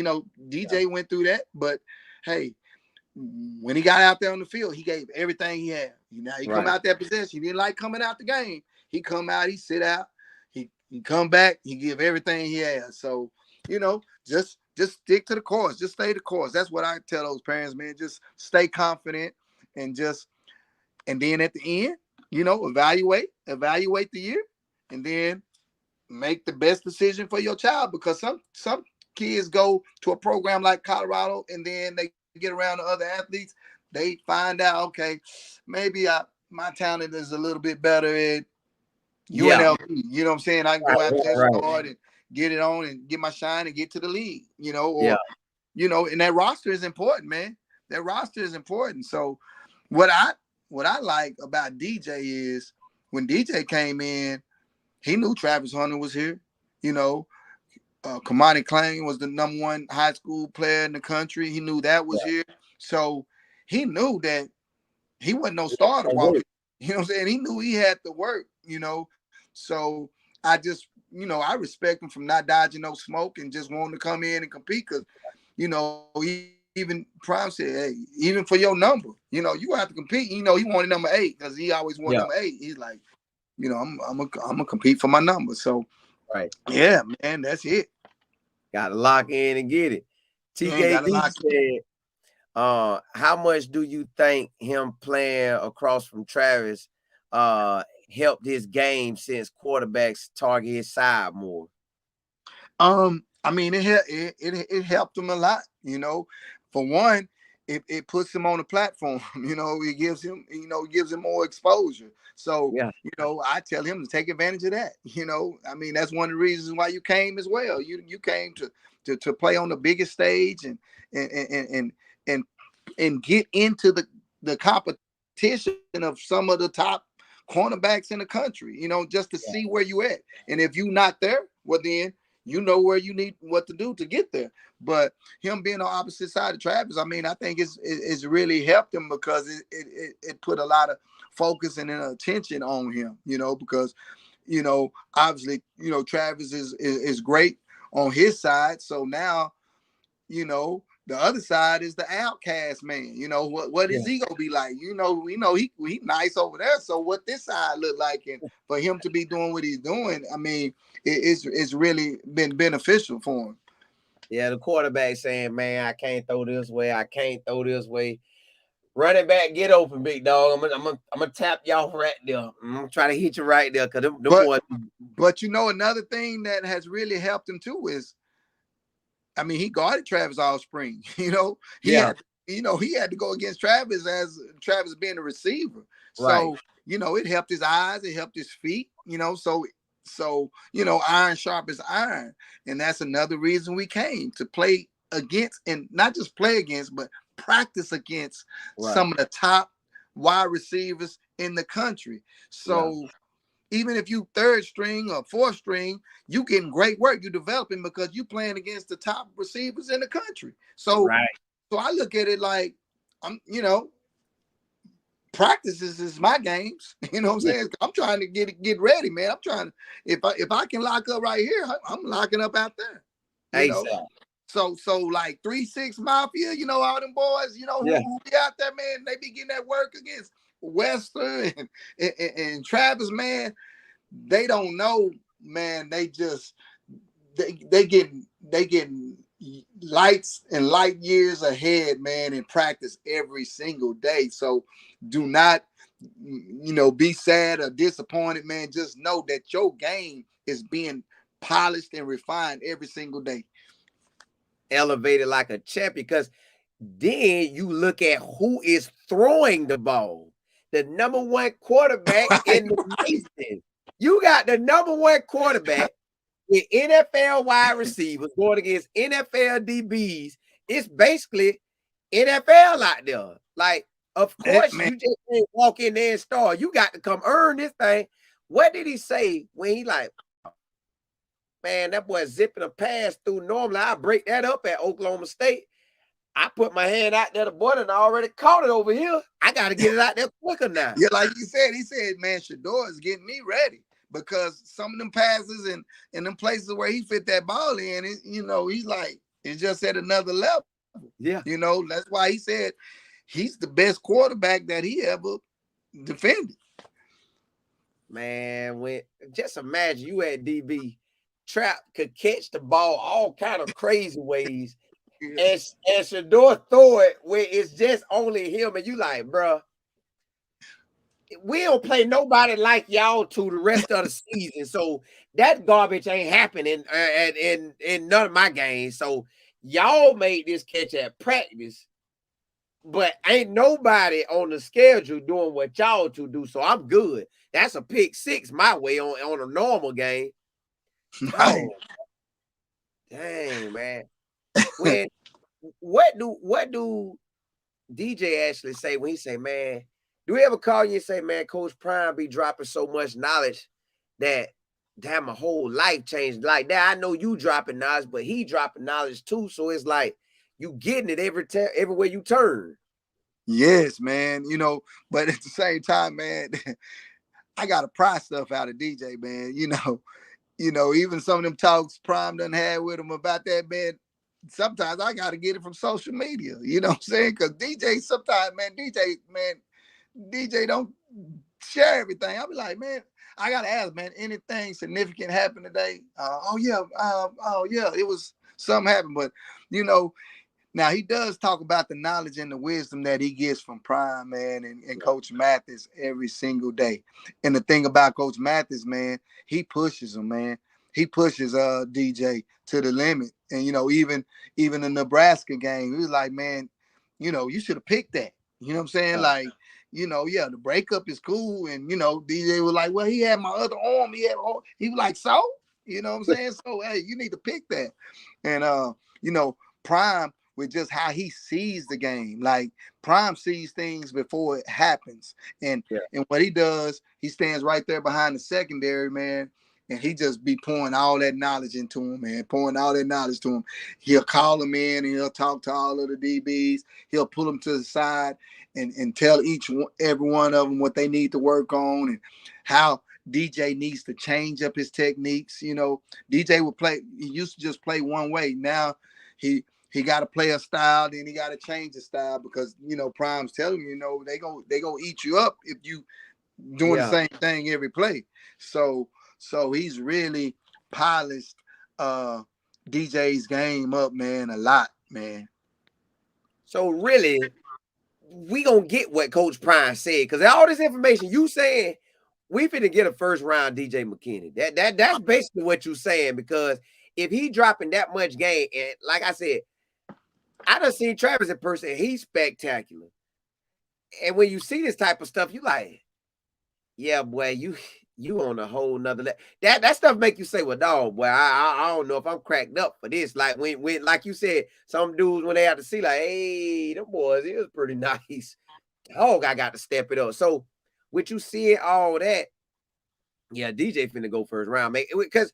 DJ went through that, but hey, when he got out there on the field, he gave everything he had. He come out that possession. He didn't like coming out the game. He come out, he sit out, he come back, he give everything he has. So, just stick to the course. Just stay the course. That's what I tell those parents, man. Just stay confident and then at the end, evaluate the year, and then make the best decision for your child, because some kids go to a program like Colorado and then they get around the other athletes. They find out, okay, maybe my talent is a little bit better at UNLV. You know what I'm saying? I can go out there, start and get it on and get my shine and get to the league. And that roster is important, man. That roster is important. So what I like about DJ is when DJ came in, he knew Travis Hunter was here. Kamani Klang was the #1 high school player in the country. He knew that was here. So he knew that he wasn't no starter. You know what I'm saying? He knew he had to work, So I just, I respect him from not dodging no smoke and just wanting to come in and compete, because, even Prime said, hey, even for your number, you have to compete. He wanted number 8 because he always wanted number 8. He's like, I'm gonna compete for my number. So, yeah, man, that's it. Gotta lock in and get it. TKD said, how much do you think him playing across from Travis helped his game since quarterbacks target his side more? I mean, it helped him a lot. For one, it puts him on the platform. It gives him more exposure. So, I tell him to take advantage of that. I mean, that's one of the reasons why you came as well. You came to play on the biggest stage and get into the competition of some of the top cornerbacks in the country, just to see where you at. And if you're not there, well, then you know where you need what to do to get there. But him being on opposite side of Travis, I mean, I think it's really helped him, because it put a lot of focus and attention on him, because, obviously, Travis is great on his side. So now, the other side is the outcast man. What is he gonna be like? We know he nice over there. So what this side look like, and for him to be doing what he's doing, I mean, it's really been beneficial for him. Yeah, the quarterback saying, man, I can't throw this way. I can't throw this way. Running back, get open, big dog. I'm gonna tap y'all right there. I'm gonna try to hit you right there, because them boys. But another thing that has really helped him too is, I mean, he guarded Travis all spring. He had to go against Travis as Travis being a receiver. So, it helped his eyes, it helped his feet, so iron sharpens iron. And that's another reason we came to play against, and not just play against, but practice against some of the top wide receivers in the country. So even if you 3rd string or 4th string, you getting great work. You developing because you playing against the top receivers in the country. So, so I look at it like, practices is my games. You know what I'm saying? I'm trying to get ready, man. I'm trying to, if I can lock up right here, I'm locking up out there. So like 3-6 Mafia, all them boys, who be out there, man, they be getting that work against Wester and Travis, man. They don't know, man. They just they getting lights and light years ahead, man, in practice every single day. So do not, be sad or disappointed, man. Just know that your game is being polished and refined every single day. Elevated like a champion, because then you look at who is throwing the ball. The #1 quarterback in the nation. You got the #1 quarterback with NFL wide receivers going against NFL DBs. It's basically NFL out there. Like, of course, you just can't walk in there and start. You got to come earn this thing. What did he say when he like, man, that boy zipping a pass through? Normally, I break that up at Oklahoma State. I put my hand out there, the boy done already caught it over here. I got to get it out there quicker now. Yeah, like he said, man, Shador is getting me ready because some of them passes and them places where he fit that ball in, he's like, it's just at another level. Yeah. That's why he said he's the best quarterback that he ever defended. Man, just imagine you at DB, Trap could catch the ball all kind of crazy ways, and Shador throw it where it's just only him, and you like, bro, we don't play nobody like y'all to the rest of the season, so that garbage ain't happening in none of my games. So y'all made this catch at practice, but ain't nobody on the schedule doing what y'all two do. So I'm good. That's a pick six my way on a normal game. Oh, dang, man. What do DJ actually say when he say, man, do he ever call you and say, man, Coach Prime be dropping so much knowledge that damn my whole life changed like that? I know you dropping knowledge, but he dropping knowledge too. So it's like you getting it everywhere you turn. Yes, man. But at the same time, man, I gotta pry stuff out of DJ, man. Even some of them talks Prime done had with him about that, man. Sometimes I gotta get it from social media. You know what I'm saying? Because DJ don't share everything. I'll be like, man, I gotta ask, man, anything significant happened today? Oh yeah, it was something happened, but now he does talk about the knowledge and the wisdom that he gets from Prime, man, and Coach Mathis every single day. And the thing about Coach Mathis, man, he pushes him, man. He pushes DJ to the limit. And even the Nebraska game, he was like, man, you should have picked that. You know what I'm saying? Like, the breakup is cool. And DJ was like, well, he had my other arm. He was like, so? You know what I'm saying? So hey, you need to pick that. And Prime, with just how he sees the game. Like Prime sees things before it happens. And what he does, he stands right there behind the secondary, man. And he just be pouring all that knowledge into him, man. Pouring all that knowledge to him. He'll call him in and he'll talk to all of the DBs. He'll pull them to the side and tell every one of them what they need to work on and how DJ needs to change up his techniques. DJ would play. He used to just play one way. Now he got to play a style, then he got to change the style because Prime's telling him, they go eat you up if you doing the same thing every play. So he's really polished DJ's game up, man, a lot, man. So really, we gonna get what Coach Prime said because all this information you saying, we finna get a first round DJ McKinney. That's basically what you saying because if he dropping that much game, and like I said, I done seen Travis in person. He's spectacular. And when you see this type of stuff, you like, yeah, boy, you on a whole nother level. That stuff make you say, well, dog, boy, I don't know if I'm cracked up for this. Like when like you said, some dudes when they have to see, like, hey, them boys, it was pretty nice. Dog, I got to step it up. So with you seeing all that, yeah, DJ finna go first round, mate. Because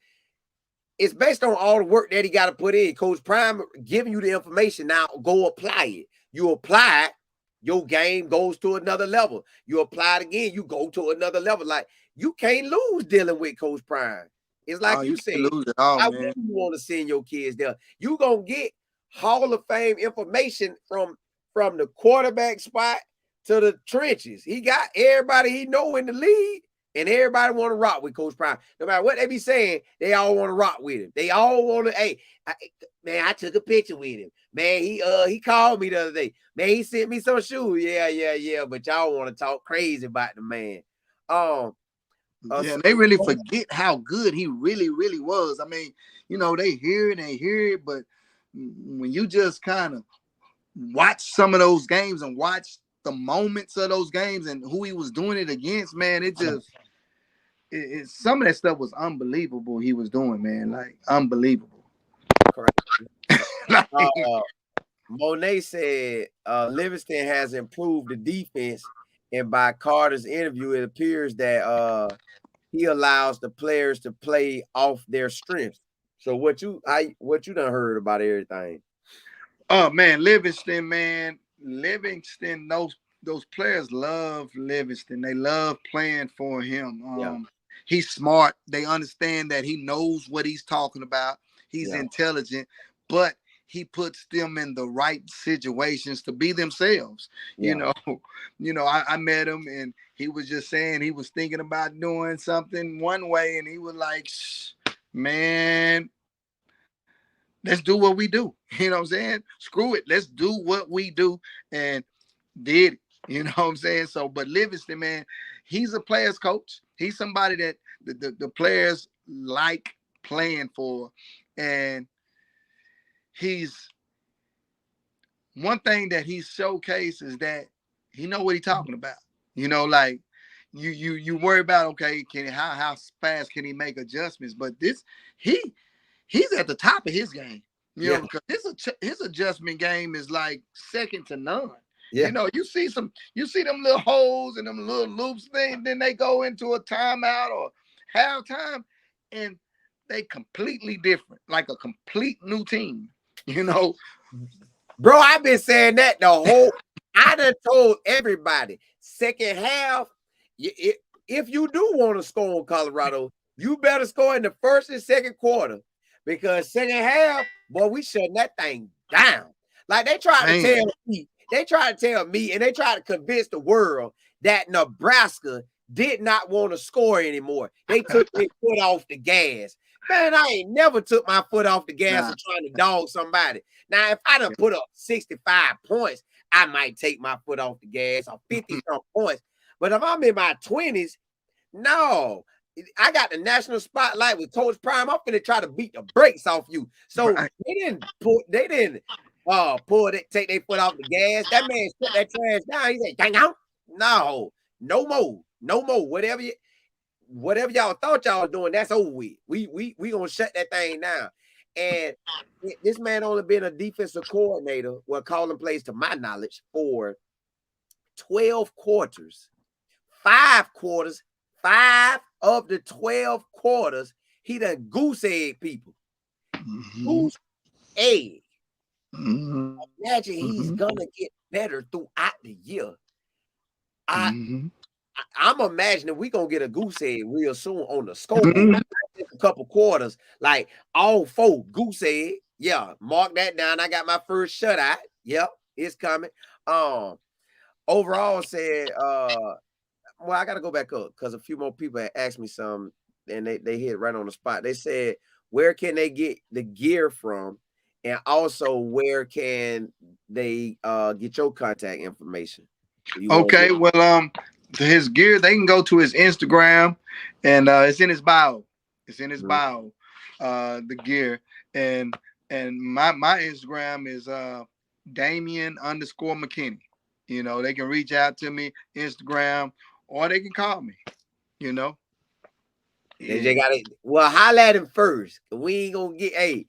it's based on all the work that he got to put in. Coach Prime giving you the information. Now go apply it. You apply it, your game goes to another level. You apply it again, you go to another level. Like you can't lose dealing with Coach Prime. It's like you said, lose it all, I man. wouldn't want to send your kids there. You gonna get Hall of Fame information from the quarterback spot to the trenches. He got everybody he know in the league. And everybody want to rock with Coach Prime. No matter what they be saying, they all want to rock with him. They all want to, hey, man, I took a picture with him. Man, he called me the other day. Man, he sent me some shoes. Yeah. But y'all want to talk crazy about the man. They really forget how good he really, really was. I mean, they hear it, but when you just kind of watch some of those games and watch the moments of those games and who he was doing it against, man, some of that stuff was unbelievable he was doing, man. Like, unbelievable. Correct. Monet said Livingston has improved the defense, and by Carter's interview, it appears that he allows the players to play off their strengths. So what you done heard about everything? Oh man, Livingston, man. Livingston, those players love Livingston. They love playing for him. Yeah, He's smart. They understand that he knows what he's talking about. He's yeah, intelligent, but he puts them in the right situations to be themselves. You yeah. know, I met him and he was just saying he was thinking about doing something one way, and he was like, "Shh, man, let's do what we do." You know what I'm saying? Screw it. Let's do what we do. And did it. You know what I'm saying? So, but Livingston, man, he's a player's coach. He's somebody that the players like playing for. And he's one thing that he showcased is that he know what he's talking about. Like you worry about, okay, how fast can he make adjustments? But he he's at the top of his game. Yeah, Because his adjustment game is like second to none. yeah. You see them little holes and them little loops thing, then they go into a timeout or halftime, and they completely different, like a complete new team. You know, Bro, I've been saying that the whole. I done told everybody second half. If you do want to score in Colorado, you better score in the first and second quarter, because second half, boy, we shutting that thing down. Like they tried to tell me, and they tried to convince the world that Nebraska did not want to score anymore. They took their foot off the gas. Man, I ain't never took my foot off the gas of trying to dog somebody. Now, if I done put up 65 points, I might take my foot off the gas, or 50 some points. But if I'm in my 20s, no. I got the national spotlight with Coach Prime. I'm finna try to beat the brakes off you. So they didn't take their foot off the gas. That man shut that trash down. He said, "Dang out. No more. Whatever y'all thought y'all was doing, that's over with. We gonna shut that thing down." And this man only been a defensive coordinator, well, calling plays to my knowledge, for 12 quarters. 5 quarters, 5 of the 12 quarters, he done goose egg people. Goose egg. Imagine he's gonna get better throughout the year. I'm imagining we gonna get a goose egg real soon on the scoreboard. A couple quarters, like all 4 goose egg. Yeah, mark that down. I got my first shutout. Yep, it's coming. Overall said, well, I gotta go back up because a few more people had asked me some, and they hit right on the spot. They said, where can they get the gear from? And also, where can they get your contact information? Okay, well, his gear, they can go to his Instagram, and it's in his bio. It's in his bio, the gear, and my Instagram is Damion _ McKinney. They can reach out to me Instagram, or they can call me. They just got it. Well, holla at him first. We ain't gonna get right.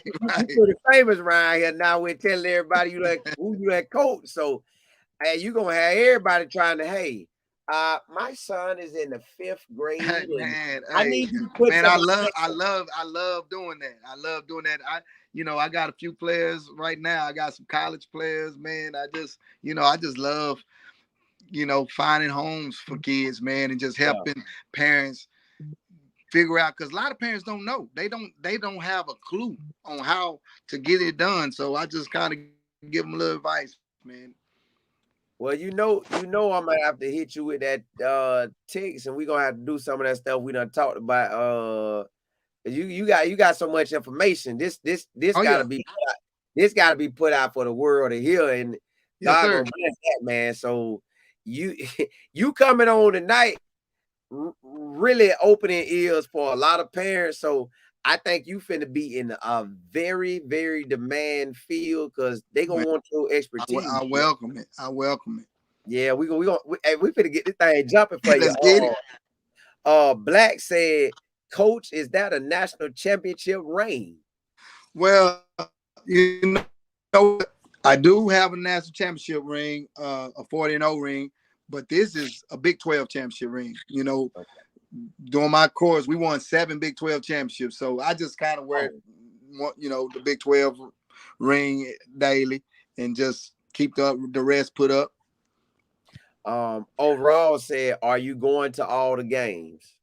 You pretty famous around here now. We're telling everybody who you that coach. So you gonna have everybody trying to, my son is in the 5th grade. Man, I need you to put I love doing that. I love doing that. I got a few players right now. I got some college players, man. I just love, finding homes for kids, man, and just helping parents figure out, because a lot of parents don't know. They don't have a clue on how to get it done. So I just kind of give them a little advice, man. Well, I'm gonna have to hit you with that text, and we're gonna have to do some of that stuff we done talked about. You got so much information. This gotta be put out. This gotta be put out for the world to hear, and God gonna bless that, man. So you coming on tonight, really opening ears for a lot of parents. So I think you finna be in a very, very demand field, because they gonna want your expertise. I welcome it. I welcome it. Yeah, we finna get this thing jumping for you. Let's get it. Black said, Coach, is that a national championship ring? Well, I do have a national championship ring, a 40-0 ring, but this is a Big 12 championship ring. During my course, we won 7 Big 12 championships. So I just kind of wear, the Big 12 ring daily and just keep the rest put up. Overall said, are you going to all the games?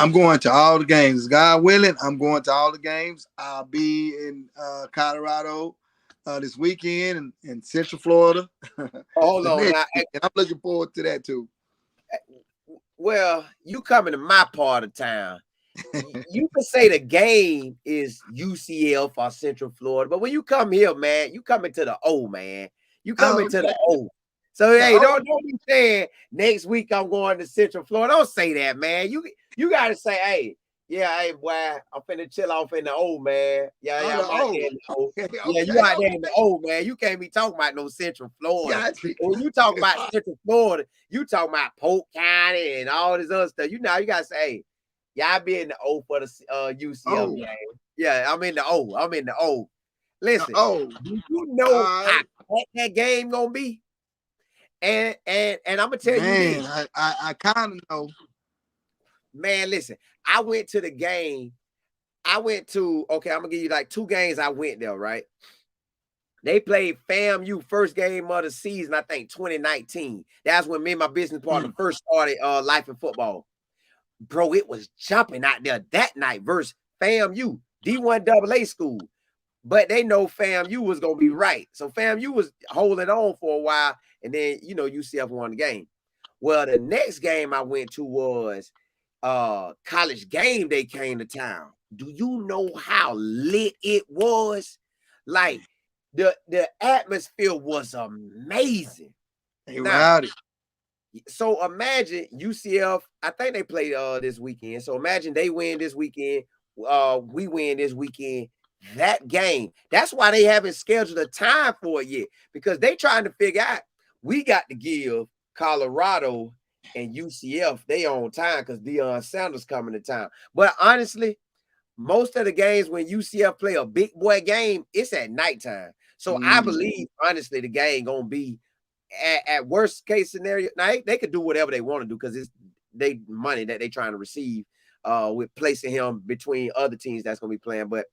I'm going to all the games. God willing, I'm going to all the games. I'll be in Colorado this weekend in Central Florida. Hold the on next now. weekend. I'm looking forward to that too. Well, you coming to my part of town. You can say the game is UCF or Central Florida, but when you come here, man, you coming to the O, man. You coming to the O. So hey, don't be saying next week I'm going to Central Florida. Don't say that, man. You gotta say, hey, yeah, hey, boy, I'm finna chill off in the O, man. Yeah, I'm out there in the O. Yeah, you out there in the O, man. You can't be talking about no Central Florida. When you talk about Central Florida, you talking about Polk County and all this other stuff. You gotta say, hey, y'all be in the O for the UCF game. Yeah, I'm in the O. I'm in the O. Listen, do you know how that game gonna be? And I'm gonna tell you this. I kind of know. Man, listen, I went to the game. I'm gonna give you like 2 games I went there, right? They played FAMU first game of the season, I think 2019. That's when me and my business partner first started life in football. Bro, it was jumping out there that night versus FAMU, D1 AA school. But they know FAMU was going to be right. So FAMU was holding on for a while, and then, UCF won the game. Well, the next game I went to was College Game Day came to town. Do you know how lit it was? Like, the atmosphere was amazing. Hey, rowdy. So imagine UCF, I think they played this weekend. So imagine they win this weekend. We win this weekend. That game. That's why they haven't scheduled a time for it yet. Because they trying to figure out, we got to give Colorado and UCF they on time because Deion Sanders coming to town. But honestly, most of the games when UCF play a big boy game, it's at nighttime. So I believe, honestly, the game gonna be at worst case scenario. Now they could do whatever they want to do because it's they money that they trying to receive with placing him between other teams that's gonna be playing. But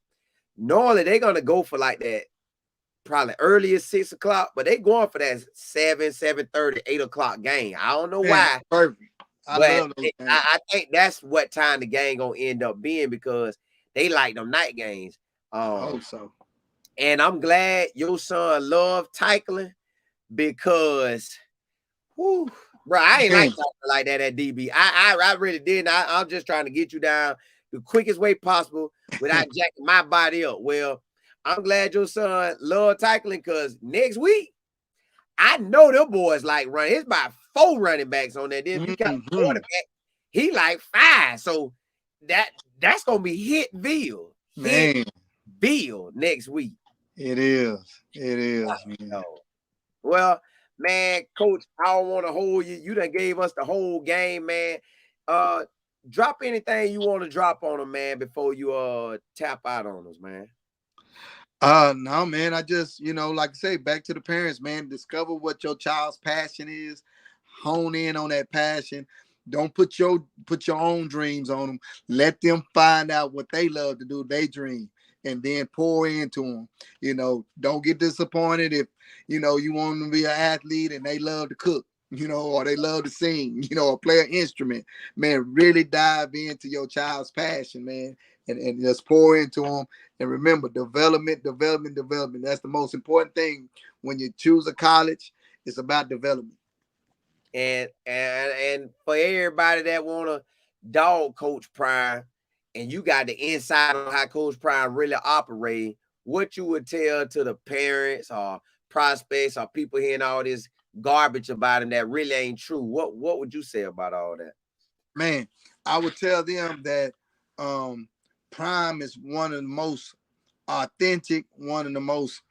normally they're gonna go for like that probably early as 6 o'clock, but they going for that 7:30, 8 o'clock game. I don't know why. Perfect. I think that's what time the game gonna end up being because they like them night games. I hope so. And I'm glad your son loved tackling because, bro, I ain't like tackling like that at DB. I really didn't. I'm just trying to get you down the quickest way possible without jacking my body up. Well, I'm glad your son loved tackling because next week, I know them boys like running. It's about 4 running backs on that. If you count the quarterback, he like 5. So that's gonna be Hitville. Hitville next week. It is. Man. Well, man, Coach, I don't want to hold you. You done gave us the whole game, man. Drop anything you want to drop on them, man, before you tap out on us, man. No, man. I just, like I say, back to the parents, man. Discover what your child's passion is. Hone in on that passion. Don't put your own dreams on them. Let them find out what they love to do, they dream, and then pour into them. Don't get disappointed if, you want them to be an athlete and they love to cook, or they love to sing, or play an instrument. Man, really dive into your child's passion, man, and just pour into them. And remember, development. That's the most important thing when you choose a college. It's about development. And for everybody that want to dog Coach Prime, and you got the insight on how Coach Prime really operate, what you would tell to the parents or prospects or people hearing all this garbage about him that really ain't true? What would you say about all that? Man, I would tell them that Prime is one of the most authentic, one of the most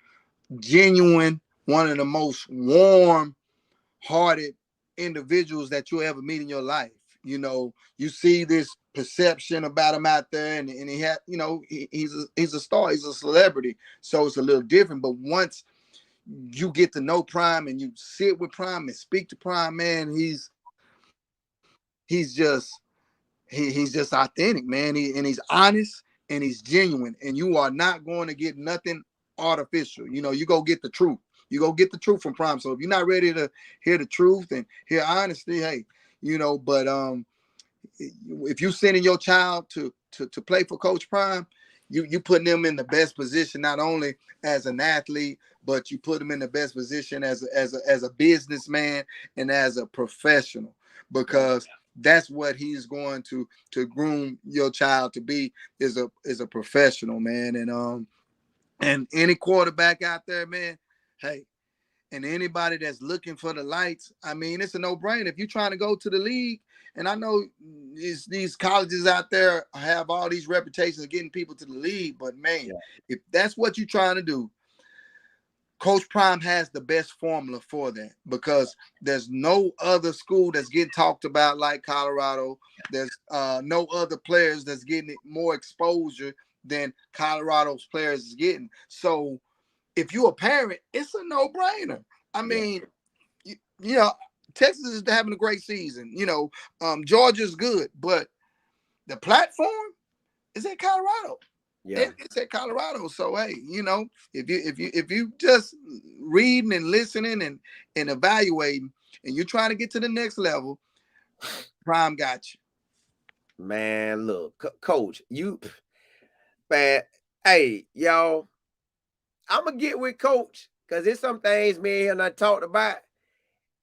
genuine, one of the most warm-hearted individuals that you'll ever meet in your life. You see this perception about him out there, and he had, he's a star, he's a celebrity, so it's a little different. But once you get to know Prime and you sit with Prime and speak to Prime, man, he's just authentic, man. He's honest and he's genuine, and you are not going to get nothing artificial. You go get the truth. You go get the truth from Prime. So if you're not ready to hear the truth and hear honesty, hey, but if you sending your child to play for Coach Prime, you putting them in the best position, not only as an athlete, but you put them in the best position as a businessman and as a professional, because that's what he's going to groom your child to be, is a professional, man. And any quarterback out there, man, hey, and anybody that's looking for the lights, I mean, it's a no-brainer. If you're trying to go to the league, and I know these colleges out there have all these reputations of getting people to the league, but man, if that's what you're trying to do, Coach Prime has the best formula for that, because there's no other school that's getting talked about like Colorado. There's no other players that's getting more exposure than Colorado's players is getting. So if you're a parent, it's a no-brainer. I mean, Texas is having a great season. Georgia's good, but the platform is at Colorado. Yeah, it's at Colorado. So hey, if you just reading and listening and evaluating, and you're trying to get to the next level, Prime got you. Man, look, Coach, hey, y'all, I'm gonna get with Coach, because there's some things me and I talked about,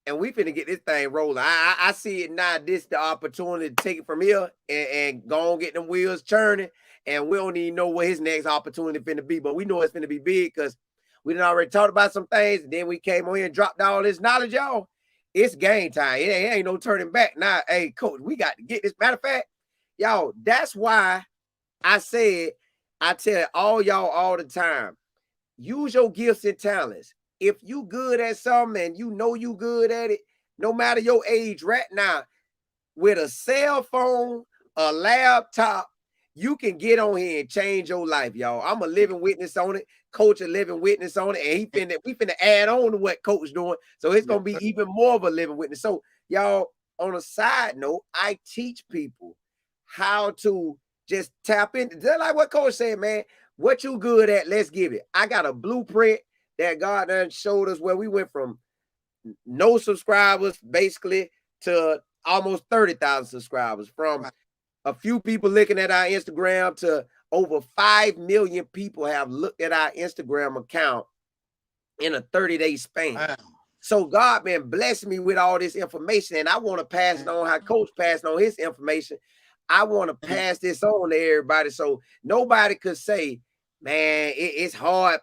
and we finna get this thing rolling. I see it now. This the opportunity to take it from here and go on, get them wheels churning. And we don't even know what his next opportunity finna be, but we know it's finna be big, because we done already talked about some things, and then we came on here and dropped all this knowledge, y'all. It's game time. It ain't no turning back. Now, hey, Coach, we got to get this. Matter of fact, y'all, that's why I tell all y'all all the time, use your gifts and talents. If you good at something and you know you good at it, no matter your age right now, with a cell phone, a laptop, you can get on here and change your life, y'all. I'm a living witness on it. Coach a living witness on it. And we finna add on to what Coach doing. So it's going to be even more of a living witness. So, y'all, on a side note, I teach people how to just tap in. Just like what Coach said, man, what you good at, let's give it. I got a blueprint that God done showed us, where we went from no subscribers, basically, to almost 30,000 subscribers, from a few people looking at our Instagram to over 5 million people have looked at our Instagram account in a 30-day span. Wow. So God been blessing me with all this information, and I want to pass it on how Coach passed on his information. I want to pass this on to everybody, so nobody could say, man, it's hard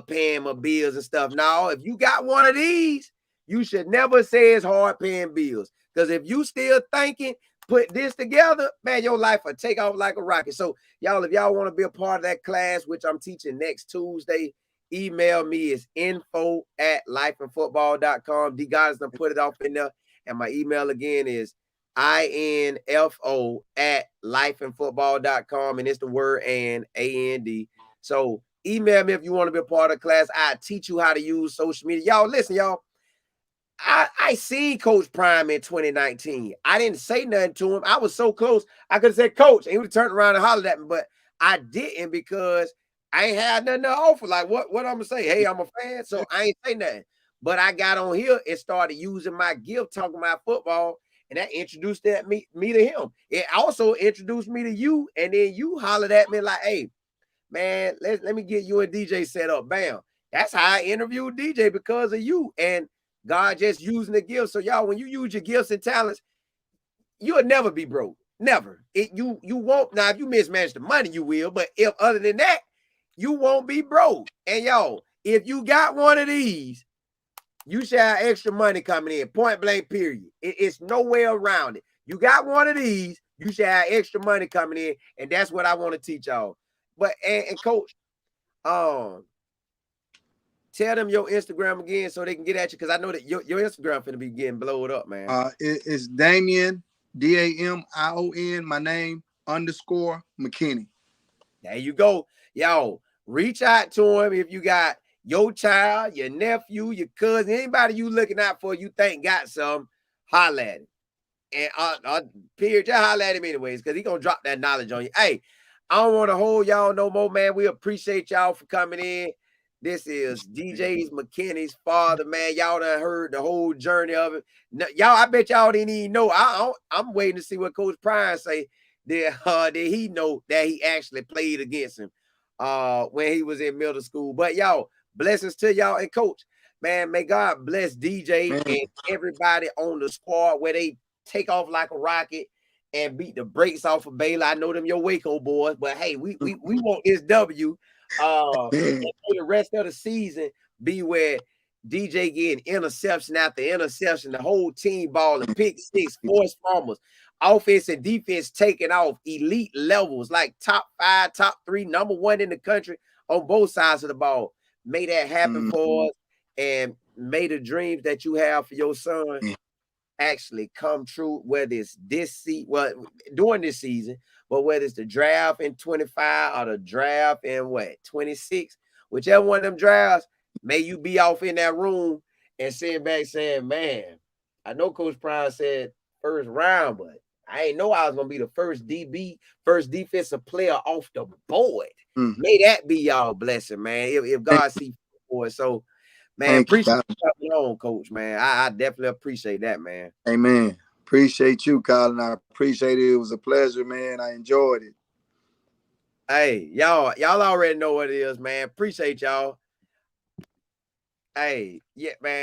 paying my bills and stuff. No, if you got one of these, you should never say it's hard paying bills, because if you still thinking, put this together, man, your life will take off like a rocket. So, y'all, if y'all want to be a part of that class, which I'm teaching next Tuesday, email me. It's info@lifeandfootball.com. D God is gonna put it off in there. And my email again is info@lifeandfootball.com. And it's the word and AND. So email me if you want to be a part of the class. I teach you how to use social media. Y'all, listen, y'all. I seen Coach Prime in 2019. I didn't say nothing to him. I was so close. I could have said, Coach, and he would have turned around and hollered at me, but I didn't, because I ain't had nothing to offer. Like, what I'm going to say? Hey, I'm a fan, so I ain't say nothing. But I got on here and started using my gift, talking about football, and that introduced me to him. It also introduced me to you, and then you hollered at me like, hey, man, let me get you a DJ set up. Bam. That's how I interviewed DJ, because of you. And God just using the gifts. So y'all, when you use your gifts and talents, you'll never be broke. Never. You won't. Now, if you mismanage the money, you will. But if other than that, you won't be broke. And y'all, if you got one of these, you should have extra money coming in. Point blank, period. It's no way around it. You got one of these, you should have extra money coming in. And that's what I want to teach y'all. But and Coach, tell them your Instagram again so they can get at you, because I know that your Instagram finna be getting blowed up, man. It's Damion, Damion, my name, _McKinney. There you go. Y'all, reach out to him if you got your child, your nephew, your cousin, anybody you looking out for, you think got some, holla at him. And period, just holla at him anyways, because he gonna drop that knowledge on you. Hey, I don't want to hold y'all no more, man. We appreciate y'all for coming in. This is DJ McKinney's father, man. Y'all done heard the whole journey of it. Y'all, I bet y'all didn't even know. I'm waiting to see what Coach Prime say. Did he know that he actually played against him when he was in middle school? But y'all, blessings to y'all and Coach. Man, may God bless DJ and everybody on the squad where they take off like a rocket and beat the brakes off of Baylor. I know them your Waco boys, but hey, we want this W. And the rest of the season be where DJ getting interception after interception, the whole team balling, pick six, forced fumbles, offense and defense taking off, elite levels, like top 5, top 3, number 1 in the country on both sides of the ball. May that happen for us, and may the dreams that you have for your son actually come true, whether it's during this season, but whether it's the draft in 25 or the draft in 26, whichever one of them drafts, may you be off in that room and sitting back saying, man, I know Coach Prime said first round, but I ain't know I was gonna be the first DB, first defensive player off the board. May that be y'all blessing, man. If God see for it. So, man, appreciate you coming on, Coach, man. I definitely appreciate that, man. Amen. Appreciate you, Colin. I appreciate it. It was a pleasure, man. I enjoyed it. Hey, y'all already know what it is, man. Appreciate y'all. Hey, yeah, man.